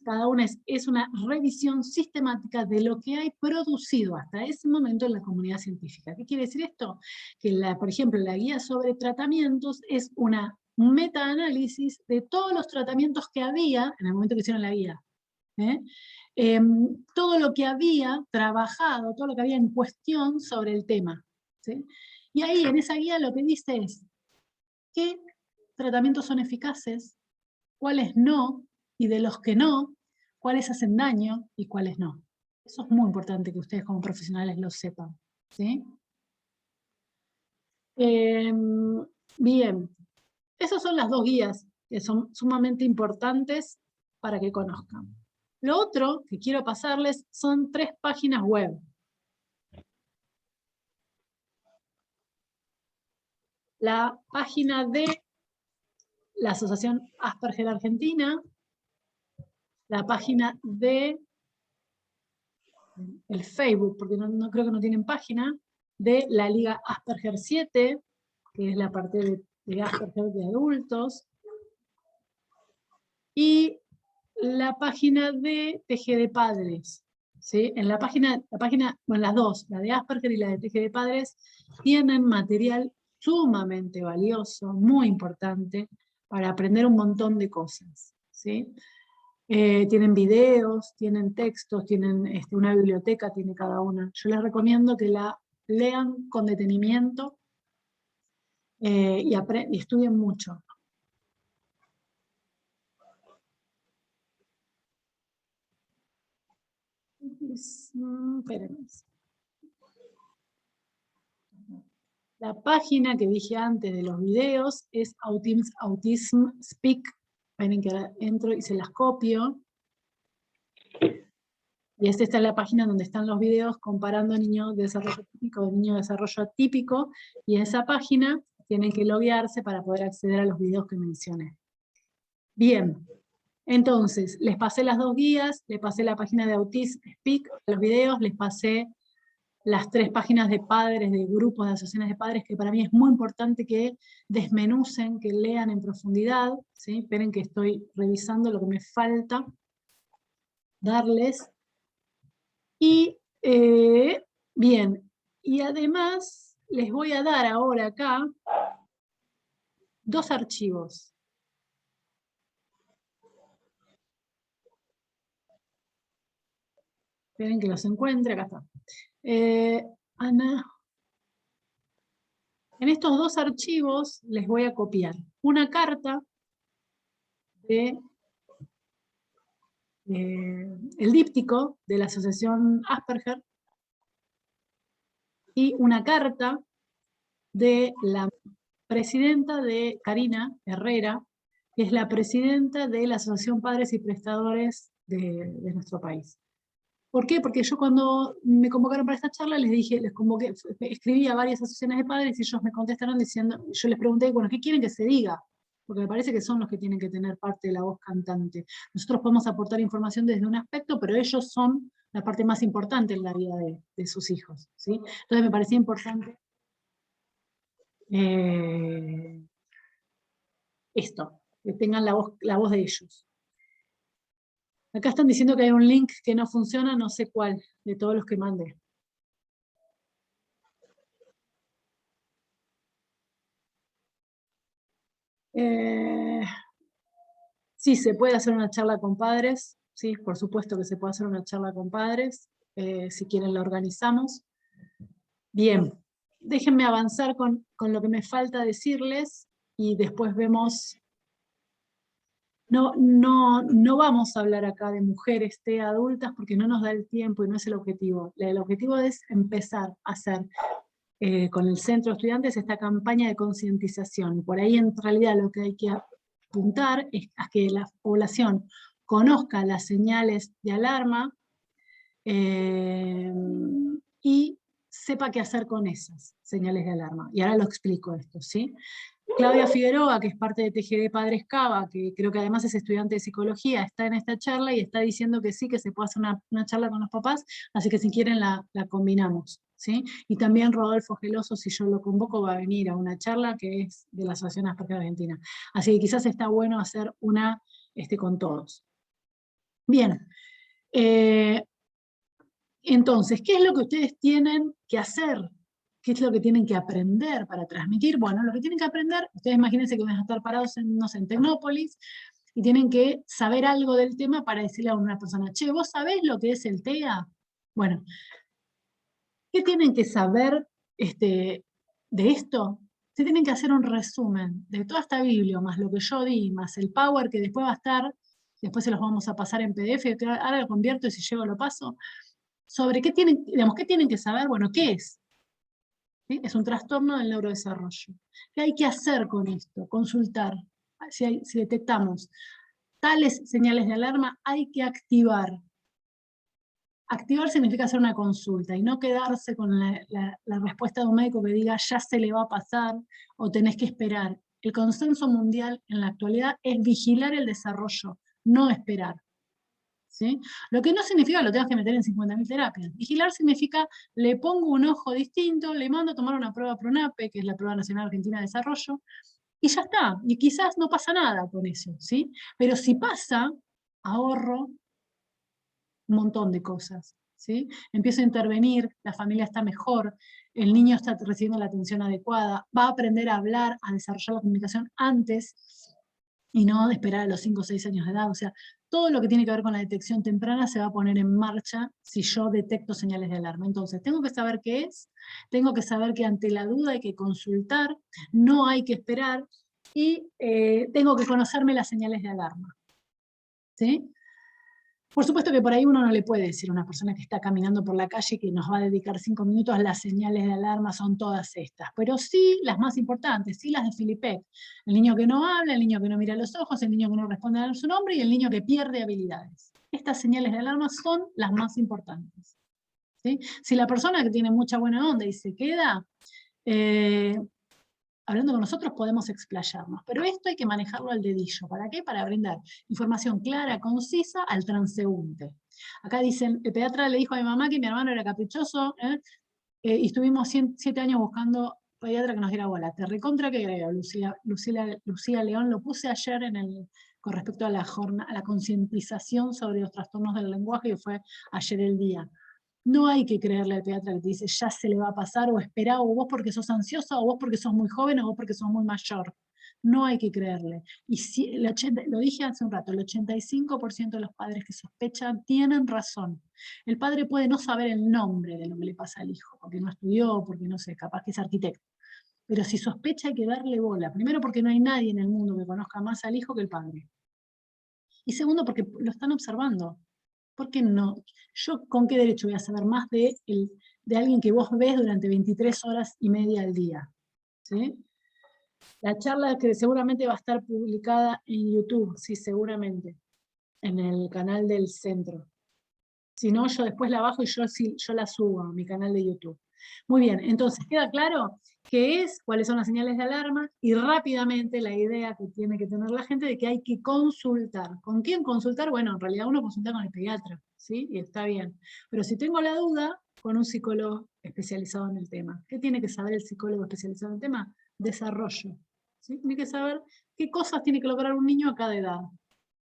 cada una es una revisión sistemática de lo que hay producido hasta ese momento en la comunidad científica. ¿Qué quiere decir esto? Que, por ejemplo, la guía sobre tratamientos es un metaanálisis de todos los tratamientos que había en el momento que hicieron la guía. Todo lo que había trabajado, todo lo que había en cuestión sobre el tema, ¿sí? Y ahí en esa guía lo que dice es qué tratamientos son eficaces, cuáles no, y de los que no, cuáles hacen daño y cuáles no. Eso es muy importante que ustedes como profesionales lo sepan, ¿sí? Bien, esas son las 2 guías que son sumamente importantes para que conozcan. Lo otro que quiero pasarles son 3 páginas web. La página de la Asociación Asperger Argentina, la página de el Facebook, porque creo que no tienen página, de la Liga Asperger 7, que es la parte de Asperger de adultos, y la página de TGD Padres. ¿Sí? En la página, bueno, las dos, la de Asperger y la de TGD Padres, tienen material sumamente valioso, muy importante, para aprender un montón de cosas. ¿Sí? Tienen videos, tienen textos, tienen una biblioteca, tiene cada una. Yo les recomiendo que la lean con detenimiento y estudien mucho. Espérenme. La página que dije antes de los videos es Autism Speak. Miren que ahora entro y se las copio. Y esta es la página donde están los videos comparando niño de desarrollo típico de niño de desarrollo atípico. Y en esa página tienen que loguearse para poder acceder a los videos que mencioné. Bien, entonces les pasé las dos guías, les pasé la página de Autism Speak, los videos, les pasé las 3 páginas de padres, de grupos, de asociaciones de padres, que para mí es muy importante que desmenucen, que lean en profundidad. ¿Sí? Esperen que estoy revisando lo que me falta darles. Y bien, y además les voy a dar ahora acá 2 archivos. Esperen que los encuentre, acá está. Ana. En estos 2 archivos les voy a copiar una carta de el díptico de la Asociación Asperger y una carta de la presidenta de Karina Herrera, que es la presidenta de la Asociación Padres y Prestadores de nuestro país. ¿Por qué? Porque yo cuando me convocaron para esta charla les dije, escribí a varias asociaciones de padres y ellos me contestaron diciendo, yo les pregunté, bueno, ¿qué quieren que se diga? Porque me parece que son los que tienen que tener parte de la voz cantante. Nosotros podemos aportar información desde un aspecto, pero ellos son la parte más importante en la vida de sus hijos. ¿Sí? Entonces me parecía importante esto, que tengan la voz de ellos. Acá están diciendo que hay un link que no funciona, no sé cuál, de todos los que mandé. Sí, se puede hacer una charla con padres, sí, por supuesto que se puede hacer una charla con padres, si quieren la organizamos. Bien, déjenme avanzar con lo que me falta decirles y después vemos. No vamos a hablar acá de mujeres adultas porque no nos da el tiempo y no es el objetivo. El objetivo es empezar a hacer con el centro de estudiantes esta campaña de concientización. Por ahí en realidad lo que hay que apuntar es a que la población conozca las señales de alarma y sepa qué hacer con esas señales de alarma. Y ahora lo explico esto, ¿sí? Claudia Figueroa, que es parte de TGD Padres Cava, que creo que además es estudiante de psicología, está en esta charla y está diciendo que sí, que se puede hacer una charla con los papás, así que si quieren la combinamos. ¿Sí? Y también Rodolfo Geloso, si yo lo convoco, va a venir a una charla que es de la Asociación Asperger Argentina. Así que quizás está bueno hacer una con todos. Bien. Entonces, ¿qué es lo que ustedes tienen que hacer? ¿Qué es lo que tienen que aprender para transmitir? Bueno, lo que tienen que aprender, ustedes imagínense que van a estar parados en Tecnópolis y tienen que saber algo del tema para decirle a una persona, che, ¿vos sabés lo que es el TEA? Bueno, ¿qué tienen que saber de esto? Se tienen que hacer un resumen de toda esta Biblia, más lo que yo di, más el Power que después va a estar, después se los vamos a pasar en PDF, ahora lo convierto y si llego lo paso, sobre qué tienen, qué tienen que saber, bueno, ¿qué es? ¿Sí? Es un trastorno del neurodesarrollo. ¿Qué hay que hacer con esto? Consultar. Si detectamos tales señales de alarma, hay que activar. Activar significa hacer una consulta y no quedarse con la respuesta de un médico que diga ya se le va a pasar o tenés que esperar. El consenso mundial en la actualidad es vigilar el desarrollo, no esperar. ¿Sí? Lo que no significa que lo tengas que meter en 50.000 terapias. Vigilar significa le pongo un ojo distinto, le mando a tomar una prueba PRONAPE, que es la Prueba Nacional Argentina de Desarrollo, y ya está, y quizás no pasa nada con eso, ¿sí? Pero si pasa, ahorro un montón de cosas, ¿sí? Empiezo a intervenir, la familia está mejor, el niño está recibiendo la atención adecuada, va a aprender a hablar, a desarrollar la comunicación antes, y no de esperar a los 5 o 6 años de edad. O sea, todo lo que tiene que ver con la detección temprana se va a poner en marcha si yo detecto señales de alarma. Entonces, tengo que saber qué es, tengo que saber que ante la duda hay que consultar, no hay que esperar, y tengo que conocerme las señales de alarma, ¿sí? Por supuesto que por ahí uno no le puede decir a una persona que está caminando por la calle que nos va a dedicar 5 minutos, las señales de alarma son todas estas, pero sí las más importantes, sí las de Filipek. El niño que no habla, el niño que no mira a los ojos, el niño que no responde a su nombre y el niño que pierde habilidades. Estas señales de alarma son las más importantes, ¿sí? Si la persona que tiene mucha buena onda y se queda, hablando con nosotros podemos explayarnos, pero esto hay que manejarlo al dedillo. ¿Para qué? Para brindar información clara, concisa al transeúnte. Acá dicen, el pediatra le dijo a mi mamá que mi hermano era caprichoso, y estuvimos 7 años buscando pediatra que nos diera bola. Te recontra que creo, Lucía León, lo puse ayer con respecto a la concientización sobre los trastornos del lenguaje, y fue ayer el día. No hay que creerle al pediatra que te dice ya se le va a pasar, o esperá, o vos porque sos ansiosa, o vos porque sos muy joven, o vos porque sos muy mayor. No hay que creerle. Y si, lo dije hace un rato, el 85% de los padres que sospechan tienen razón. El padre puede no saber el nombre de lo que le pasa al hijo, porque no estudió, porque no sé, capaz que es arquitecto. Pero si sospecha hay que darle bola. Primero porque no hay nadie en el mundo que conozca más al hijo que el padre. Y segundo porque lo están observando. ¿Por qué no? ¿Yo con qué derecho voy a saber más de alguien que vos ves durante 23 horas y media al día? ¿Sí? La charla que seguramente va a estar publicada en YouTube, sí, seguramente, en el canal del centro. Si no, yo después la bajo y yo la subo a mi canal de YouTube. Muy bien, entonces queda claro qué es, cuáles son las señales de alarma, y rápidamente la idea que tiene que tener la gente de que hay que consultar. ¿Con quién consultar? Bueno, en realidad uno consulta con el pediatra, ¿sí? Y está bien. Pero si tengo la duda, con un psicólogo especializado en el tema. ¿Qué tiene que saber el psicólogo especializado en el tema? Desarrollo, ¿sí? Tiene que saber qué cosas tiene que lograr un niño a cada edad.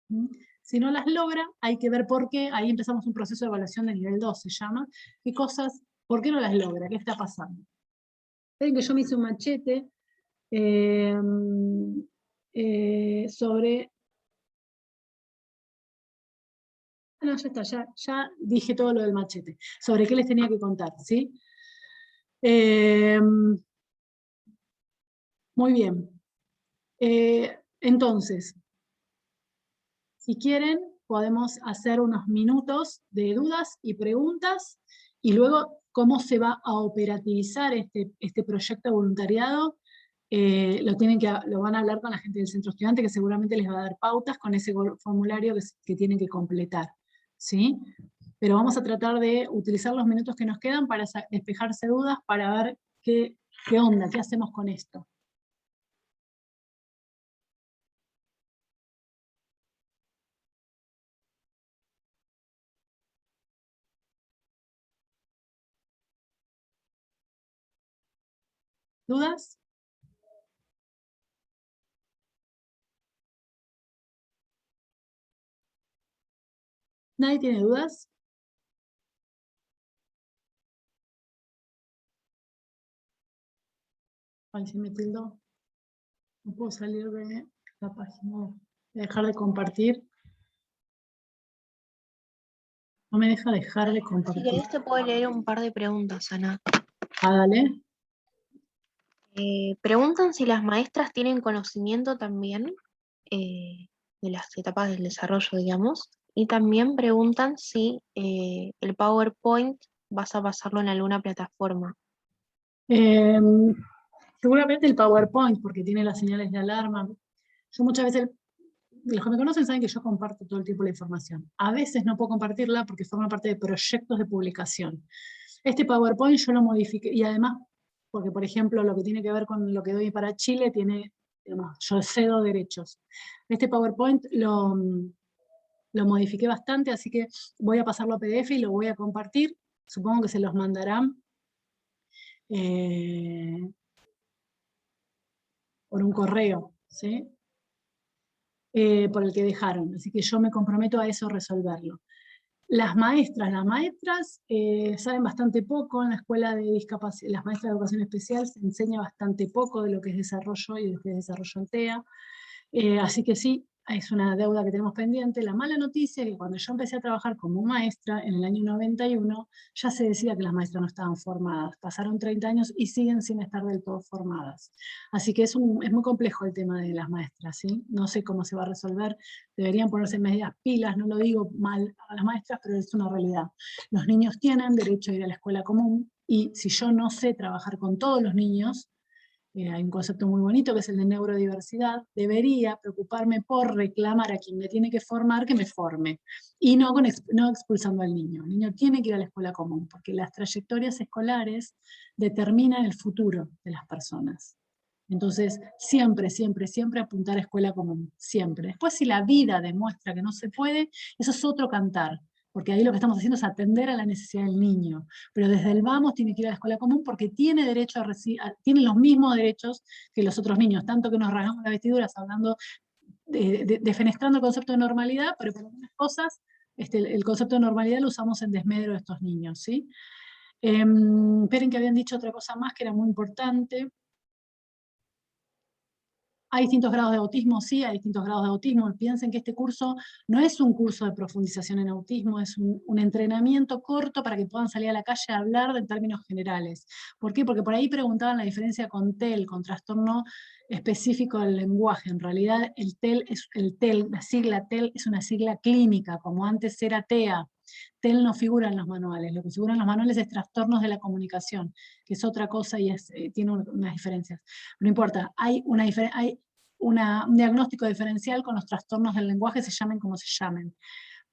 ¿Mm? Si no las logra, hay que ver por qué. Ahí empezamos un proceso de evaluación de nivel 2, se llama. ¿Qué cosas, por qué no las logra? ¿Qué está pasando? Ven que yo me hice un machete sobre... No, ya está, ya dije todo lo del machete. Sobre qué les tenía que contar, ¿sí? Muy bien. Entonces, si quieren, podemos hacer unos minutos de dudas y preguntas, y luego cómo se va a operativizar este proyecto de voluntariado. Lo van a hablar con la gente del centro estudiante, que seguramente les va a dar pautas con ese formulario que tienen que completar, ¿sí? Pero vamos a tratar de utilizar los minutos que nos quedan para despejarse dudas, para ver qué onda, qué hacemos con esto. ¿Dudas? ¿Nadie tiene dudas? Ay, se me tildó. No puedo salir de la página. Voy a dejar de compartir. No me deja dejar de Si compartir. querés te puedo leer un par de preguntas, Ana. Ah, dale. Preguntan si las maestras tienen conocimiento también de las etapas del desarrollo, digamos, y también preguntan si el PowerPoint vas a pasarlo en alguna plataforma. Seguramente el PowerPoint, porque tiene las señales de alarma. Yo muchas veces, los que me conocen saben que yo comparto todo el tiempo la información. A veces no puedo compartirla porque forma parte de proyectos de publicación. Este PowerPoint yo lo modifiqué, y además, porque por ejemplo lo que tiene que ver con lo que doy para Chile, tiene, digamos, yo cedo derechos. Este PowerPoint lo modifiqué bastante, así que voy a pasarlo a PDF y lo voy a compartir. Supongo que se los mandarán. por un correo, ¿sí? Por el que dejaron. Así que yo me comprometo a eso, resolverlo. Las maestras saben bastante poco. En la escuela de discapacidad, las maestras de educación especial se enseña bastante poco de lo que es desarrollo y de lo que es desarrollo en TEA. Así que sí, es una deuda que tenemos pendiente. La mala noticia es que cuando yo empecé a trabajar como maestra en el año 91, ya se decía que las maestras no estaban formadas. Pasaron 30 años y siguen sin estar del todo formadas. Así que es muy complejo el tema de las maestras, ¿sí? No sé cómo se va a resolver. Deberían ponerse medias pilas, no lo digo mal a las maestras, pero es una realidad. Los niños tienen derecho a ir a la escuela común y si yo no sé trabajar con todos los niños, hay un concepto muy bonito que es el de neurodiversidad, debería preocuparme por reclamar a quien me tiene que formar que me forme, y no expulsando al niño. El niño tiene que ir a la escuela común, porque las trayectorias escolares determinan el futuro de las personas. Entonces, siempre, siempre, siempre apuntar a escuela común, siempre. Después, si la vida demuestra que no se puede, eso es otro cantar, porque ahí lo que estamos haciendo es atender a la necesidad del niño. Pero desde el vamos tiene que ir a la escuela común porque tiene derecho tiene los mismos derechos que los otros niños, tanto que nos rasgamos las vestiduras hablando, defenestrando el concepto de normalidad, pero por algunas cosas el concepto de normalidad lo usamos en desmedro de estos niños, ¿sí? Esperen que habían dicho otra cosa más que era muy importante. ¿Hay distintos grados de autismo? Sí, hay distintos grados de autismo. Piensen que este curso no es un curso de profundización en autismo, es un entrenamiento corto para que puedan salir a la calle a hablar en términos generales. ¿Por qué? Porque por ahí preguntaban la diferencia con TEL, con trastorno específico del lenguaje. En realidad la sigla TEL es una sigla clínica, como antes era TEA. TEL no figura en los manuales, lo que figura en los manuales es trastornos de la comunicación, que es otra cosa y tiene unas diferencias. No importa, hay un diagnóstico diferencial con los trastornos del lenguaje, se llamen como se llamen.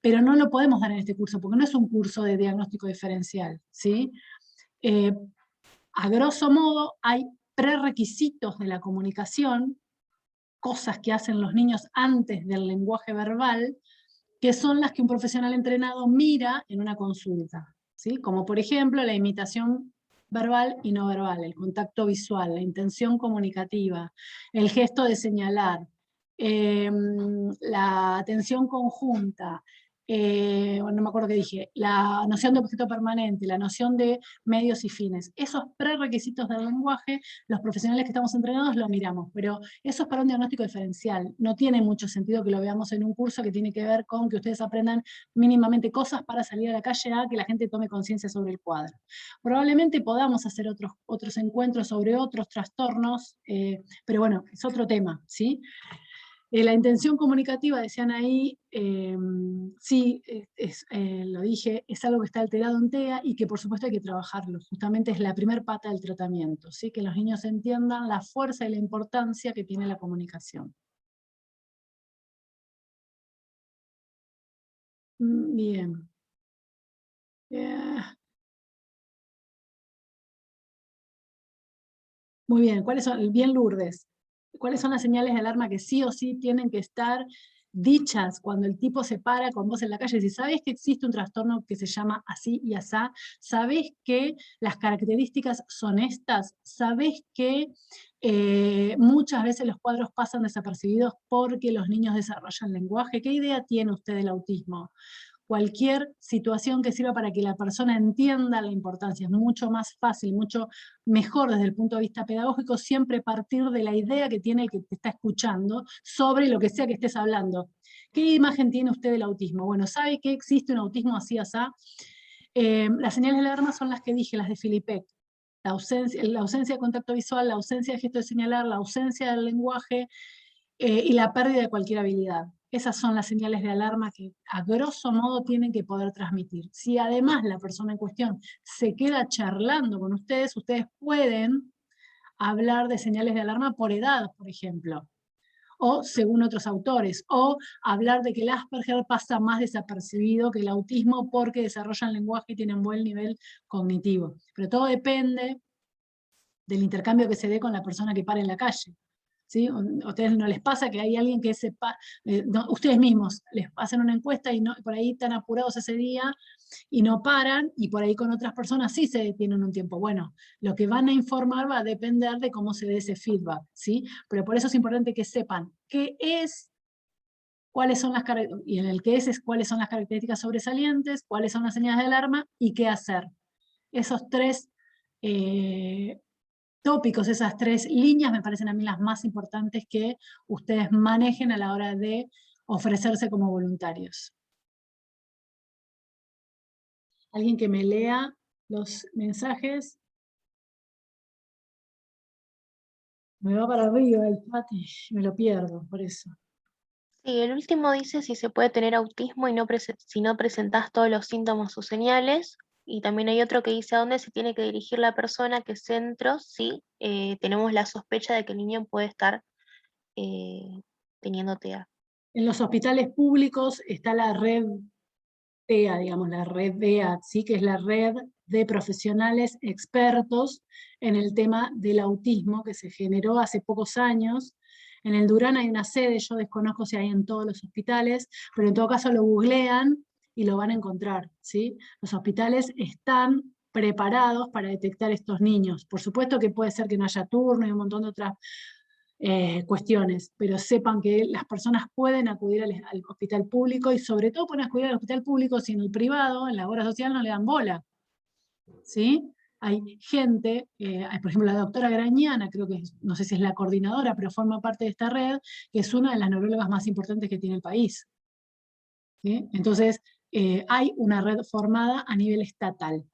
Pero no lo podemos dar en este curso, porque no es un curso de diagnóstico diferencial, ¿sí? A grosso modo, hay prerequisitos de la comunicación, cosas que hacen los niños antes del lenguaje verbal, que son las que un profesional entrenado mira en una consulta, ¿sí? Como por ejemplo la imitación verbal y no verbal, el contacto visual, la intención comunicativa, el gesto de señalar, la atención conjunta, no me acuerdo qué dije, la noción de objeto permanente, la noción de medios y fines. Esos prerequisitos del lenguaje, los profesionales que estamos entrenados lo miramos, pero eso es para un diagnóstico diferencial. No tiene mucho sentido que lo veamos en un curso que tiene que ver con que ustedes aprendan mínimamente cosas para salir a la calle a que la gente tome conciencia sobre el cuadro. Probablemente podamos hacer otros encuentros sobre otros trastornos, pero bueno, es otro tema, ¿sí? La intención comunicativa, decían ahí, sí, lo dije, es algo que está alterado en TEA y que por supuesto hay que trabajarlo. Justamente es la primer pata del tratamiento, ¿sí? Que los niños entiendan la fuerza y la importancia que tiene la comunicación. Bien. Muy bien, ¿cuáles son? Bien, Lourdes. ¿Cuáles son las señales de alarma que sí o sí tienen que estar dichas cuando el tipo se para con vos en la calle? Si sabés que existe un trastorno que se llama así y asá, sabés que las características son estas, sabés que muchas veces los cuadros pasan desapercibidos porque los niños desarrollan lenguaje. ¿Qué idea tiene usted del autismo? Cualquier situación que sirva para que la persona entienda la importancia. Es mucho más fácil, mucho mejor desde el punto de vista pedagógico, siempre partir de la idea que tiene el que te está escuchando sobre lo que sea que estés hablando. ¿Qué imagen tiene usted del autismo? Bueno, ¿sabe que existe un autismo así, asá? Las señales de alarma son las que dije, las de Filipek. La ausencia de contacto visual, la ausencia de gesto de señalar, la ausencia del lenguaje y la pérdida de cualquier habilidad. Esas son las señales de alarma que a grosso modo tienen que poder transmitir. Si además la persona en cuestión se queda charlando con ustedes, ustedes pueden hablar de señales de alarma por edad, por ejemplo, o según otros autores, o hablar de que el Asperger pasa más desapercibido que el autismo porque desarrollan lenguaje y tienen buen nivel cognitivo. Pero todo depende del intercambio que se dé con la persona que para en la calle. ¿Sí? ¿A ustedes no les pasa que hay alguien que ustedes mismos les hacen una encuesta y no, por ahí están apurados ese día y no paran, y por ahí con otras personas sí se detienen un tiempo. Bueno, lo que van a informar va a depender de cómo se dé ese feedback, ¿sí? Pero por eso es importante que sepan qué es, cuáles son las características, y en el que es cuáles son las características sobresalientes, cuáles son las señales de alarma y qué hacer. Esos tres tópicos, esas tres líneas me parecen a mí las más importantes que ustedes manejen a la hora de ofrecerse como voluntarios. ¿Alguien que me lea los mensajes? Me va para arriba el chat y me lo pierdo, por eso. Sí, el último dice si se puede tener autismo y si no presentás todos los síntomas o señales. Y también hay otro que dice a dónde se tiene que dirigir la persona, qué centro, si tenemos la sospecha de que el niño puede estar teniendo TEA. En los hospitales públicos está la red TEA, digamos, la red DEA, ¿sí? Que es la red de profesionales expertos en el tema del autismo, que se generó hace pocos años. En el Durán hay una sede, yo desconozco si hay en todos los hospitales, pero en todo caso lo googlean y lo van a encontrar, ¿sí? Los hospitales están preparados para detectar estos niños. Por supuesto que puede ser que no haya turno y un montón de otras cuestiones, pero sepan que las personas pueden acudir al hospital público y sobre todo pueden acudir al hospital público si en el privado, en la obra social, no le dan bola. ¿Sí? Hay gente, por ejemplo la doctora Grañana, creo que, no sé si es la coordinadora, pero forma parte de esta red, que es una de las neurólogas más importantes que tiene el país. ¿Sí? Entonces, hay una red formada a nivel estatal.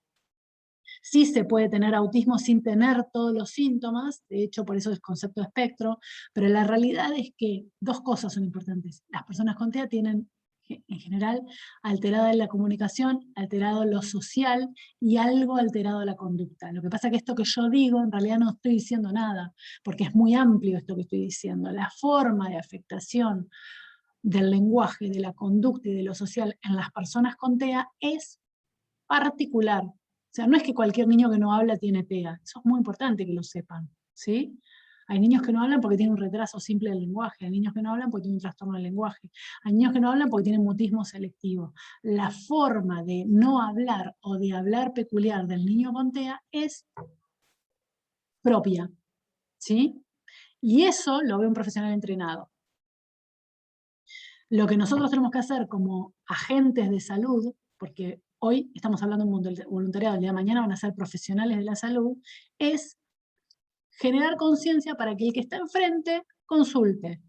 Sí se puede tener autismo sin tener todos los síntomas, de hecho por eso es concepto de espectro, pero la realidad es que dos cosas son importantes. Las personas con TEA tienen en general alterada la comunicación, alterado lo social y algo alterado la conducta. Lo que pasa es que esto que yo digo en realidad no estoy diciendo nada, porque es muy amplio esto que estoy diciendo. La forma de afectación del lenguaje, de la conducta y de lo social en las personas con TEA es particular. O sea, no es que cualquier niño que no habla tiene TEA. Eso es muy importante que lo sepan, ¿sí? Hay niños que no hablan porque tienen un retraso simple del lenguaje, hay niños que no hablan porque tienen un trastorno del lenguaje, hay niños que no hablan porque tienen mutismo selectivo. La forma de no hablar o de hablar peculiar del niño con TEA es propia, ¿sí? Y eso lo ve un profesional entrenado. Lo que nosotros tenemos que hacer como agentes de salud, porque hoy estamos hablando de un voluntariado, el día de mañana van a ser profesionales de la salud, es generar conciencia para que el que está enfrente consulte.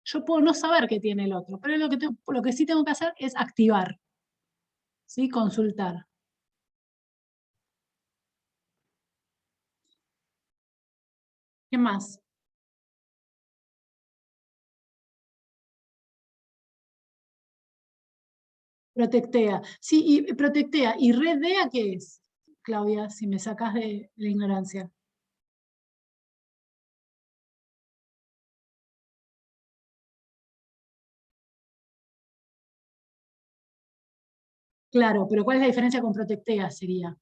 Yo puedo no saber qué tiene el otro, pero lo que sí tengo que hacer es activar, ¿sí? Consultar. ¿Qué más? Protectea. Sí, y Protectea. ¿Y Red DEA qué es, Claudia, si me sacas de la ignorancia? Claro, pero ¿cuál es la diferencia con Protectea sería?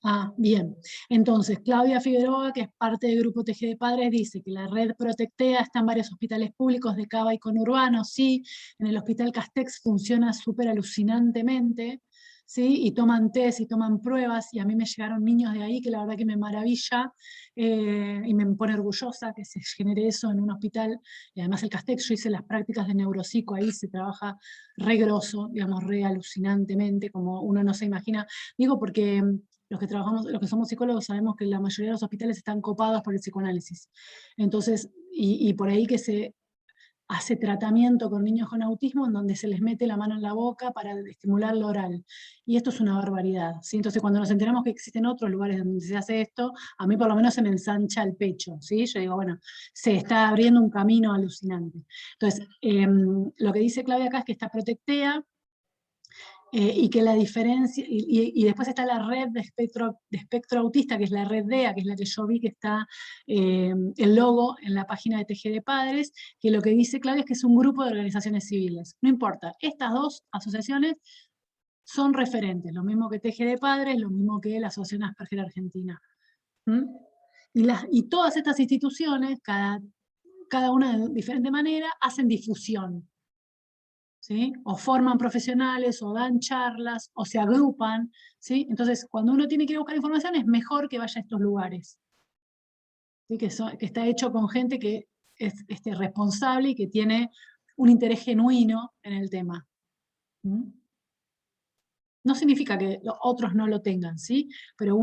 Ah, bien. Entonces, Claudia Figueroa, que es parte del Grupo TG de Padres, dice que la red Protectea está en varios hospitales públicos de Cava y conurbano, sí, en el Hospital Castex funciona súper alucinantemente, ¿sí? Y toman test y toman pruebas, y a mí me llegaron niños de ahí que la verdad que me maravilla, y me pone orgullosa que se genere eso en un hospital, y además el Castex, yo hice las prácticas de neuropsico, ahí se trabaja re grosso, digamos, re alucinantemente, como uno no se imagina, digo porque los que trabajamos, los que somos psicólogos sabemos que la mayoría de los hospitales están copados por el psicoanálisis. Entonces, y por ahí que se hace tratamiento con niños con autismo en donde se les mete la mano en la boca para estimular lo oral. Y esto es una barbaridad, ¿sí? Entonces cuando nos enteramos que existen otros lugares donde se hace esto, a mí por lo menos se me ensancha el pecho, ¿sí? Yo digo, bueno, se está abriendo un camino alucinante. Entonces, lo que dice Claudia acá es que esta Protectea, y que la diferencia, y después está la red de espectro autista, que es la red DEA, que es la que yo vi que está el logo en la página de TG de Padres, que lo que dice Claudia es que es un grupo de organizaciones civiles. No importa, estas dos asociaciones son referentes, lo mismo que TG de Padres, lo mismo que la Asociación Asperger Argentina. ¿Mm? Y todas estas instituciones, cada cada una de diferente manera, hacen difusión, ¿sí? O forman profesionales, o dan charlas, o se agrupan, ¿sí? Entonces, cuando uno tiene que ir a buscar información, es mejor que vaya a estos lugares, ¿sí? Que está hecho con gente que es responsable y que tiene un interés genuino en el tema. ¿Mm? No significa que los otros no lo tengan, ¿sí? Pero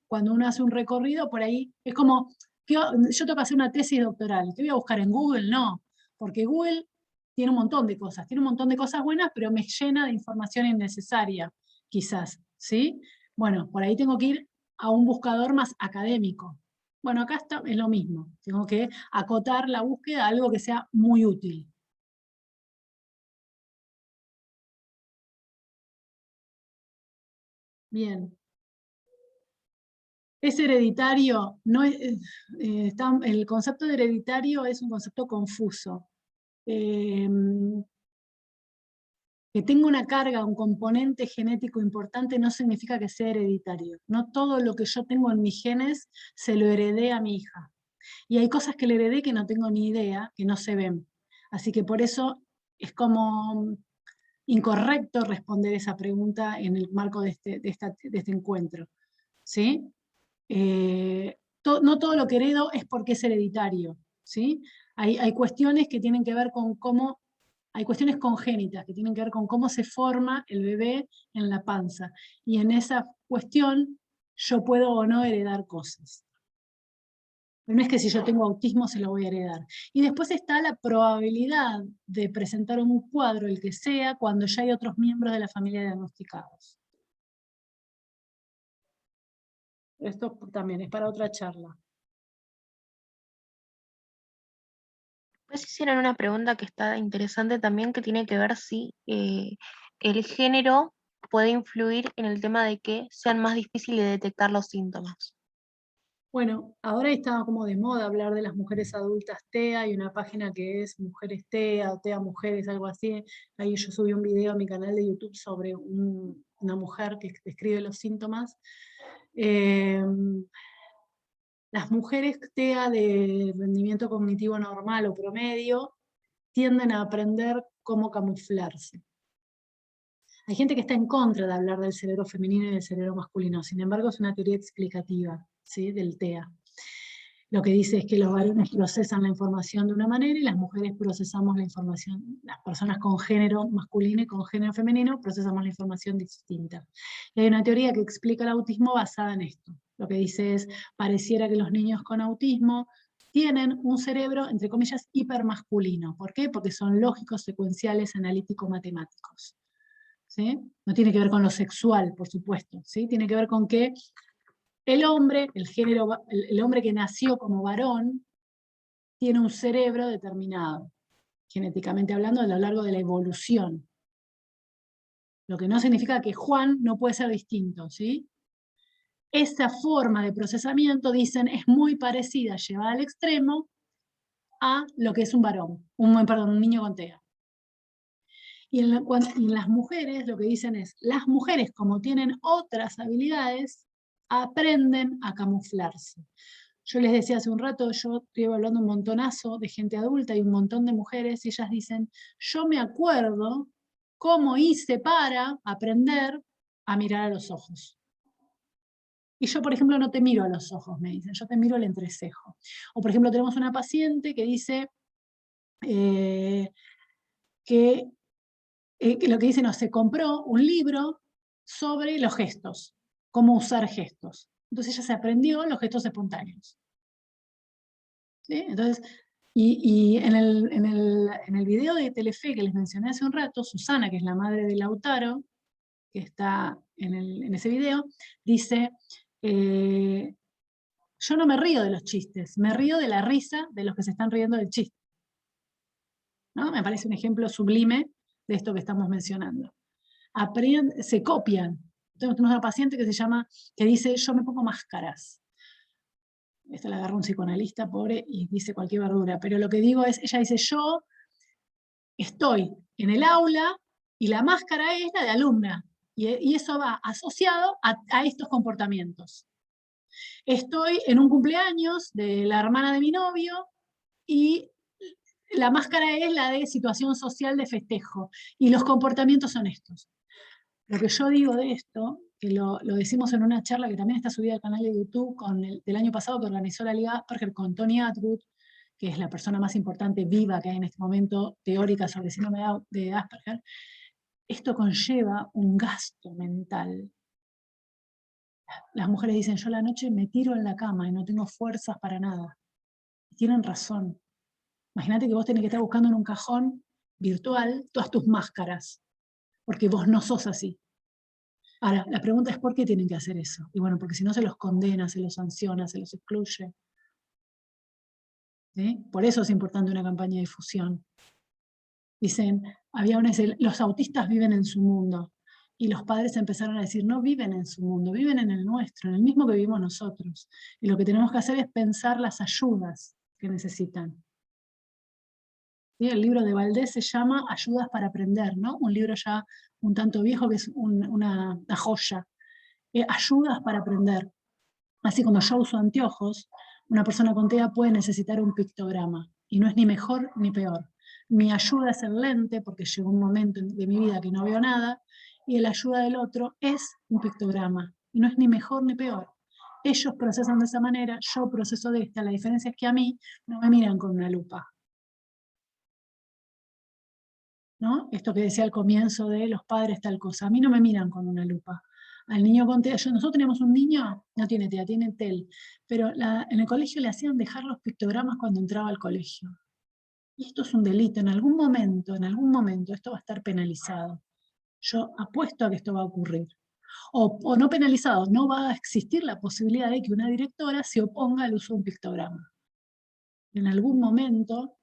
cuando uno hace un recorrido, por ahí, es como, yo tengo que hacer una tesis doctoral, ¿qué voy a buscar en Google? No, porque Google tiene un montón de cosas buenas, pero me llena de información innecesaria, quizás, ¿sí? Bueno, por ahí tengo que ir a un buscador más académico. Bueno, acá es lo mismo, tengo que acotar la búsqueda a algo que sea muy útil. Bien. ¿Es hereditario? No el concepto de hereditario es un concepto confuso. Que tenga una carga, un componente genético importante no significa que sea hereditario. No todo lo que yo tengo en mis genes se lo heredé a mi hija. Y hay cosas que le heredé que no tengo ni idea, que no se ven. Así que por eso es como incorrecto responder esa pregunta en el marco de este encuentro. ¿Sí? No todo lo que heredo es porque es hereditario, ¿sí? Hay cuestiones que tienen que ver con cómo, hay cuestiones congénitas que tienen que ver con cómo se forma el bebé en la panza. Y en esa cuestión yo puedo o no heredar cosas. Pero no es que si yo tengo autismo se lo voy a heredar. Y después está la probabilidad de presentar un cuadro, el que sea, cuando ya hay otros miembros de la familia diagnosticados. Esto también es para otra charla. Pues hicieron una pregunta que está interesante también, que tiene que ver si el género puede influir en el tema de que sean más difíciles de detectar los síntomas. Bueno, ahora está como de moda hablar de las mujeres adultas TEA, hay una página que es Mujeres TEA o TEA Mujeres, algo así. Ahí yo subí un video a mi canal de YouTube sobre una mujer que describe los síntomas. Las mujeres TEA de rendimiento cognitivo normal o promedio tienden a aprender cómo camuflarse. Hay gente que está en contra de hablar del cerebro femenino y del cerebro masculino, sin embargo es una teoría explicativa, ¿sí? Del TEA. Lo que dice es que los varones procesan la información de una manera y las mujeres procesamos la información, las personas con género masculino y con género femenino procesamos la información distinta. Y hay una teoría que explica el autismo basada en esto. Lo que dice es, pareciera que los niños con autismo tienen un cerebro, entre comillas, hipermasculino. ¿Por qué? Porque son lógicos, secuenciales, analítico-matemáticos. ¿Sí? No tiene que ver con lo sexual, por supuesto, ¿sí? Tiene que ver con que el hombre, el hombre que nació como varón, tiene un cerebro determinado, genéticamente hablando, a lo largo de la evolución. Lo que no significa que Juan no puede ser distinto, ¿sí? Esa forma de procesamiento, dicen, es muy parecida, llevada al extremo, a lo que es un varón, un niño con TEA. Y en las mujeres lo que dicen es, las mujeres como tienen otras habilidades, aprenden a camuflarse. Yo les decía hace un rato, yo estoy hablando un montonazo de gente adulta y un montón de mujeres, y ellas dicen, yo me acuerdo cómo hice para aprender a mirar a los ojos. Y yo, por ejemplo, no te miro a los ojos, me dicen, yo te miro el entrecejo. O, por ejemplo, tenemos una paciente que dice que lo que dice, no, se compró un libro sobre los gestos, cómo usar gestos. Entonces ella se aprendió los gestos espontáneos. ¿Sí? Entonces, y en el video de Telefe que les mencioné hace un rato, Susana, que es la madre de Lautaro, que está en ese video, dice, yo no me río de los chistes, me río de la risa de los que se están riendo del chiste. ¿No? Me parece un ejemplo sublime de esto que estamos mencionando. Se copian. Tenemos una paciente que dice, yo me pongo máscaras. Esta la agarra un psicoanalista, pobre, y dice cualquier verdura. Pero lo que digo es, ella dice, yo estoy en el aula y la máscara es la de alumna. Y eso va asociado a estos comportamientos. Estoy en un cumpleaños de la hermana de mi novio y la máscara es la de situación social de festejo, y los comportamientos son estos. Lo que yo digo de esto, que lo decimos en una charla que también está subida al canal de YouTube del año pasado que organizó la Liga Asperger con Tony Atwood, que es la persona más importante viva que hay en este momento teórica sobre el síndrome de Asperger. Esto conlleva un gasto mental. Las mujeres dicen, yo a la noche me tiro en la cama y no tengo fuerzas para nada. Y tienen razón. Imagínate que vos tenés que estar buscando en un cajón virtual todas tus máscaras, porque vos no sos así. Ahora, la pregunta es ¿por qué tienen que hacer eso? Y bueno, porque si no se los condena, se los sanciona, se los excluye. ¿Sí? Por eso es importante una campaña de difusión. Dicen, los autistas viven en su mundo. Y los padres empezaron a decir, no viven en su mundo, viven en el nuestro, en el mismo que vivimos nosotros. Y lo que tenemos que hacer es pensar las ayudas que necesitan. ¿Sí? El libro de Valdés se llama Ayudas para aprender, ¿no? Un libro ya un tanto viejo que es una joya. Ayudas para aprender. Así como yo uso anteojos, una persona con TEA puede necesitar un pictograma. Y no es ni mejor ni peor. Mi ayuda es el lente, porque llegó un momento de mi vida que no veo nada, y la ayuda del otro es un pictograma. Y no es ni mejor ni peor. Ellos procesan de esa manera, yo proceso de esta. La diferencia es que a mí no me miran con una lupa. ¿No? Esto que decía al comienzo de los padres tal cosa. A mí no me miran con una lupa. Al niño con TEA, nosotros teníamos un niño, no tiene TEA, tiene TEL, pero en el colegio le hacían dejar los pictogramas cuando entraba al colegio. Y esto es un delito, en algún momento esto va a estar penalizado. Yo apuesto a que esto va a ocurrir. O no penalizado, no va a existir la posibilidad de que una directora se oponga al uso de un pictograma. En algún momento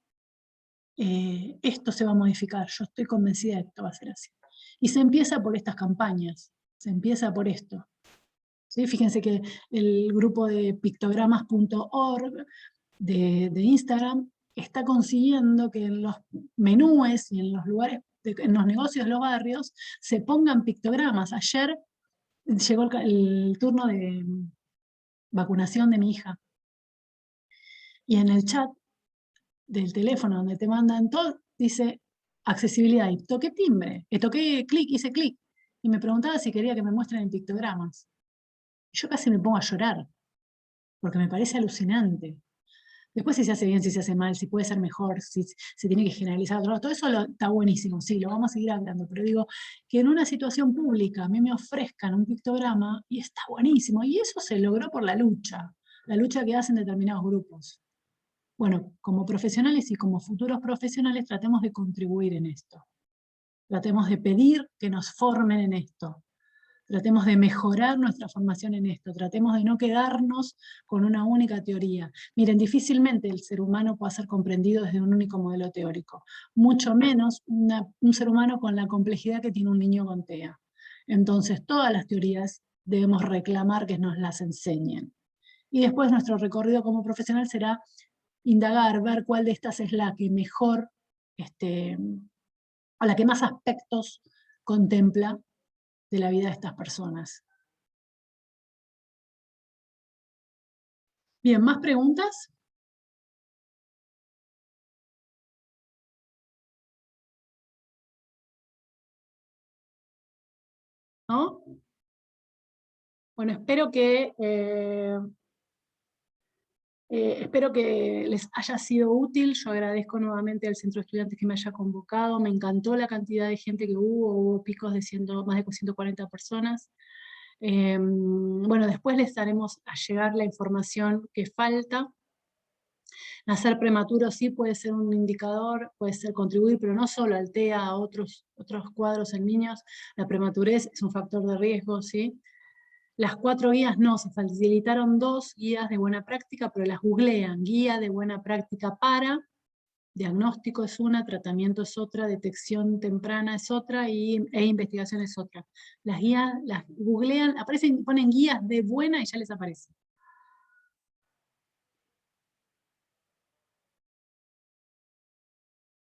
esto se va a modificar, yo estoy convencida de que esto va a ser así. Y se empieza por estas campañas, se empieza por esto. ¿Sí? Fíjense que el grupo de pictogramas.org de Instagram está consiguiendo que en los menúes y en los lugares, en los negocios de los barrios, se pongan pictogramas. Ayer llegó el turno de vacunación de mi hija. Y en el chat del teléfono donde te mandan todo, dice accesibilidad. Y toqué timbre, toqué clic, hice clic. Y me preguntaba si quería que me muestren en pictogramas. Yo casi me pongo a llorar, porque me parece alucinante. Después si se hace bien, si se hace mal, si puede ser mejor, si se tiene que generalizar, todo eso está buenísimo, sí, lo vamos a seguir hablando, pero digo que en una situación pública a mí me ofrezcan un pictograma y está buenísimo, y eso se logró por la lucha que hacen determinados grupos. Bueno, como profesionales y como futuros profesionales tratemos de contribuir en esto, tratemos de pedir que nos formen en esto, tratemos de mejorar nuestra formación en esto, tratemos de no quedarnos con una única teoría. Miren, difícilmente el ser humano puede ser comprendido desde un único modelo teórico, mucho menos un ser humano con la complejidad que tiene un niño con TEA. Entonces, todas las teorías debemos reclamar que nos las enseñen. Y después nuestro recorrido como profesional será indagar, ver cuál de estas es la que mejor, a la que más aspectos contempla de la vida de estas personas. Bien, ¿más preguntas? ¿No? Bueno, espero que les haya sido útil. Yo agradezco nuevamente al Centro de Estudiantes que me haya convocado. Me encantó la cantidad de gente que hubo picos de más de 140 personas. Bueno, después les haremos llegar la información que falta. Nacer prematuro sí puede ser un indicador, puede ser contribuir, pero no solo al TEA, a otros cuadros en niños. La prematurez es un factor de riesgo, ¿sí? Las 4 guías no, se facilitaron 2 guías de buena práctica, pero las googlean. Guía de buena práctica para, diagnóstico es una, tratamiento es otra, detección temprana es otra e investigación es otra. Las guías, las googlean, ponen guías de buena y ya les aparece.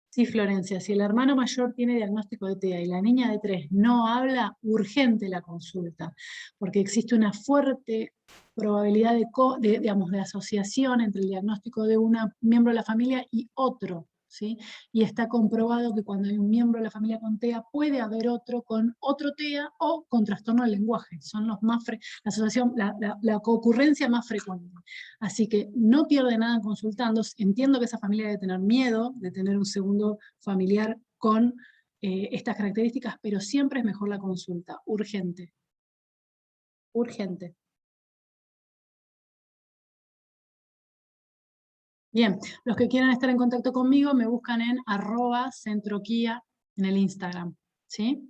Sí, Florencia, si el hermano mayor tiene diagnóstico de TEA y la niña de 3 no habla, urgente la consulta, porque existe una fuerte probabilidad de asociación entre el diagnóstico de un miembro de la familia y otro ¿sí? Y está comprobado que cuando hay un miembro de la familia con TEA, puede haber otro con otro TEA o con trastorno del lenguaje. Son los más la asociación, la concurrencia más frecuente. Así que no pierde nada consultando. Entiendo que esa familia debe tener miedo de tener un segundo familiar con estas características, pero siempre es mejor la consulta, urgente. Urgente. Bien, los que quieran estar en contacto conmigo me buscan en @centroquia en el Instagram, ¿sí?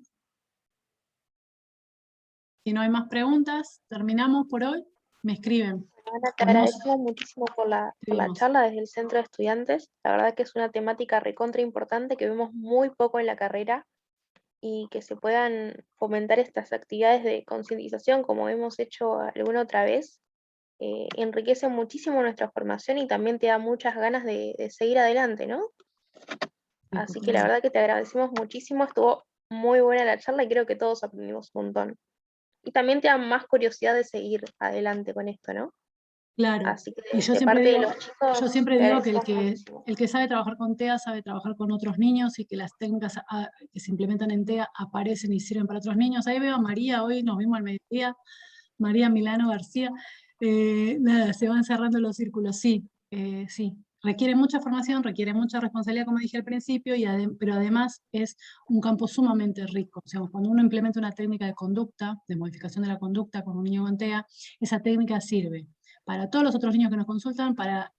Si no hay más preguntas, terminamos por hoy, me escriben. Ana, te Hermoso. agradecemos muchísimo por la Escribimos. charla desde el Centro de Estudiantes. La verdad que es una temática recontra importante que vemos muy poco en la carrera y que se puedan fomentar estas actividades de concientización como hemos hecho alguna otra vez, enriquece muchísimo nuestra formación y también te da muchas ganas de seguir adelante, ¿no? Sí, Así que la totalmente. verdad que te agradecemos muchísimo, estuvo muy buena la charla y creo que todos aprendimos un montón. Y también te da más curiosidad de seguir adelante con esto, ¿no? Claro, Así que y de parte de los chicos, yo siempre te digo que agradecemos muchísimo. el que sabe trabajar con TEA sabe trabajar con otros niños y que las técnicas que se implementan en TEA aparecen y sirven para otros niños. Ahí veo a María, hoy nos vimos al mediodía, María Milano García. Nada, se van cerrando los círculos, sí, sí. Requiere mucha formación, requiere mucha responsabilidad, como dije al principio, pero además es un campo sumamente rico. O sea, cuando uno implementa una técnica de conducta, de modificación de la conducta con un niño con TEA, esa técnica sirve para todos los otros niños que nos consultan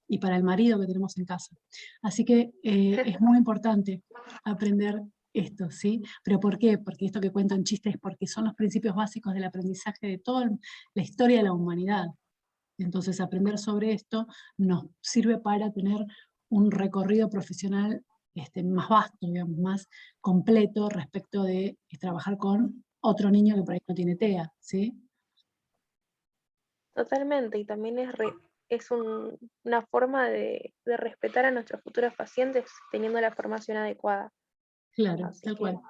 y para el marido que tenemos en casa. Así que es muy importante aprender esto, ¿sí? ¿Pero por qué? Porque esto que cuento en chiste es porque son los principios básicos del aprendizaje de toda la historia de la humanidad. Entonces, aprender sobre esto nos sirve para tener un recorrido profesional más vasto, digamos, más completo respecto de trabajar con otro niño que por ahí no tiene TEA, ¿sí? Totalmente, y también es una forma de respetar a nuestros futuros pacientes teniendo la formación adecuada. Claro, Así tal que cual.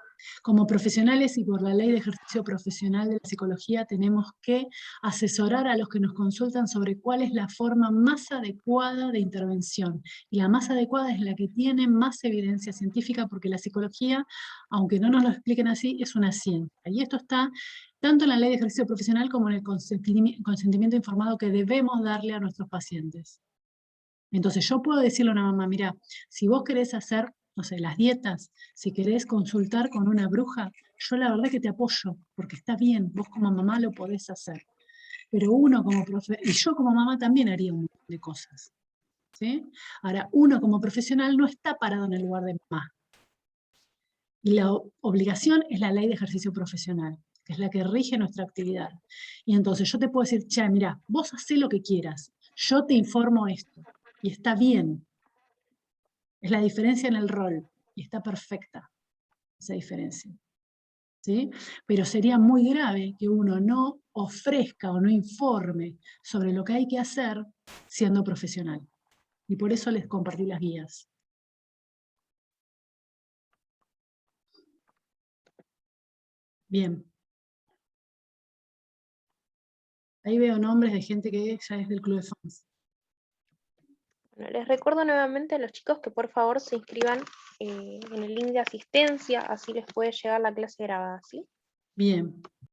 Como profesionales y por la ley de ejercicio profesional de la psicología tenemos que asesorar a los que nos consultan sobre cuál es la forma más adecuada de intervención. Y la más adecuada es la que tiene más evidencia científica porque la psicología, aunque no nos lo expliquen así, es una ciencia. Y esto está tanto en la ley de ejercicio profesional como en el consentimiento informado que debemos darle a nuestros pacientes. Entonces yo puedo decirle a una mamá, mira, si vos querés hacer, no sé, las dietas, si querés consultar con una bruja, yo la verdad que te apoyo, porque está bien, vos como mamá lo podés hacer. Pero uno como profe, y yo como mamá también haría un montón de cosas. ¿Sí? Ahora, uno como profesional no está parado en el lugar de mamá. Y la obligación es la ley de ejercicio profesional, que es la que rige nuestra actividad. Y entonces yo te puedo decir, che, mira, vos hacé lo que quieras, yo te informo esto, y está bien. Es la diferencia en el rol, y está perfecta esa diferencia. ¿Sí? Pero sería muy grave que uno no ofrezca o no informe sobre lo que hay que hacer siendo profesional. Y por eso les compartí las guías. Bien. Ahí veo nombres de gente que ya es del club de fans. bueno, les recuerdo nuevamente a los chicos que por favor se inscriban en el link de asistencia, así les puede llegar la clase grabada, ¿sí? Bien.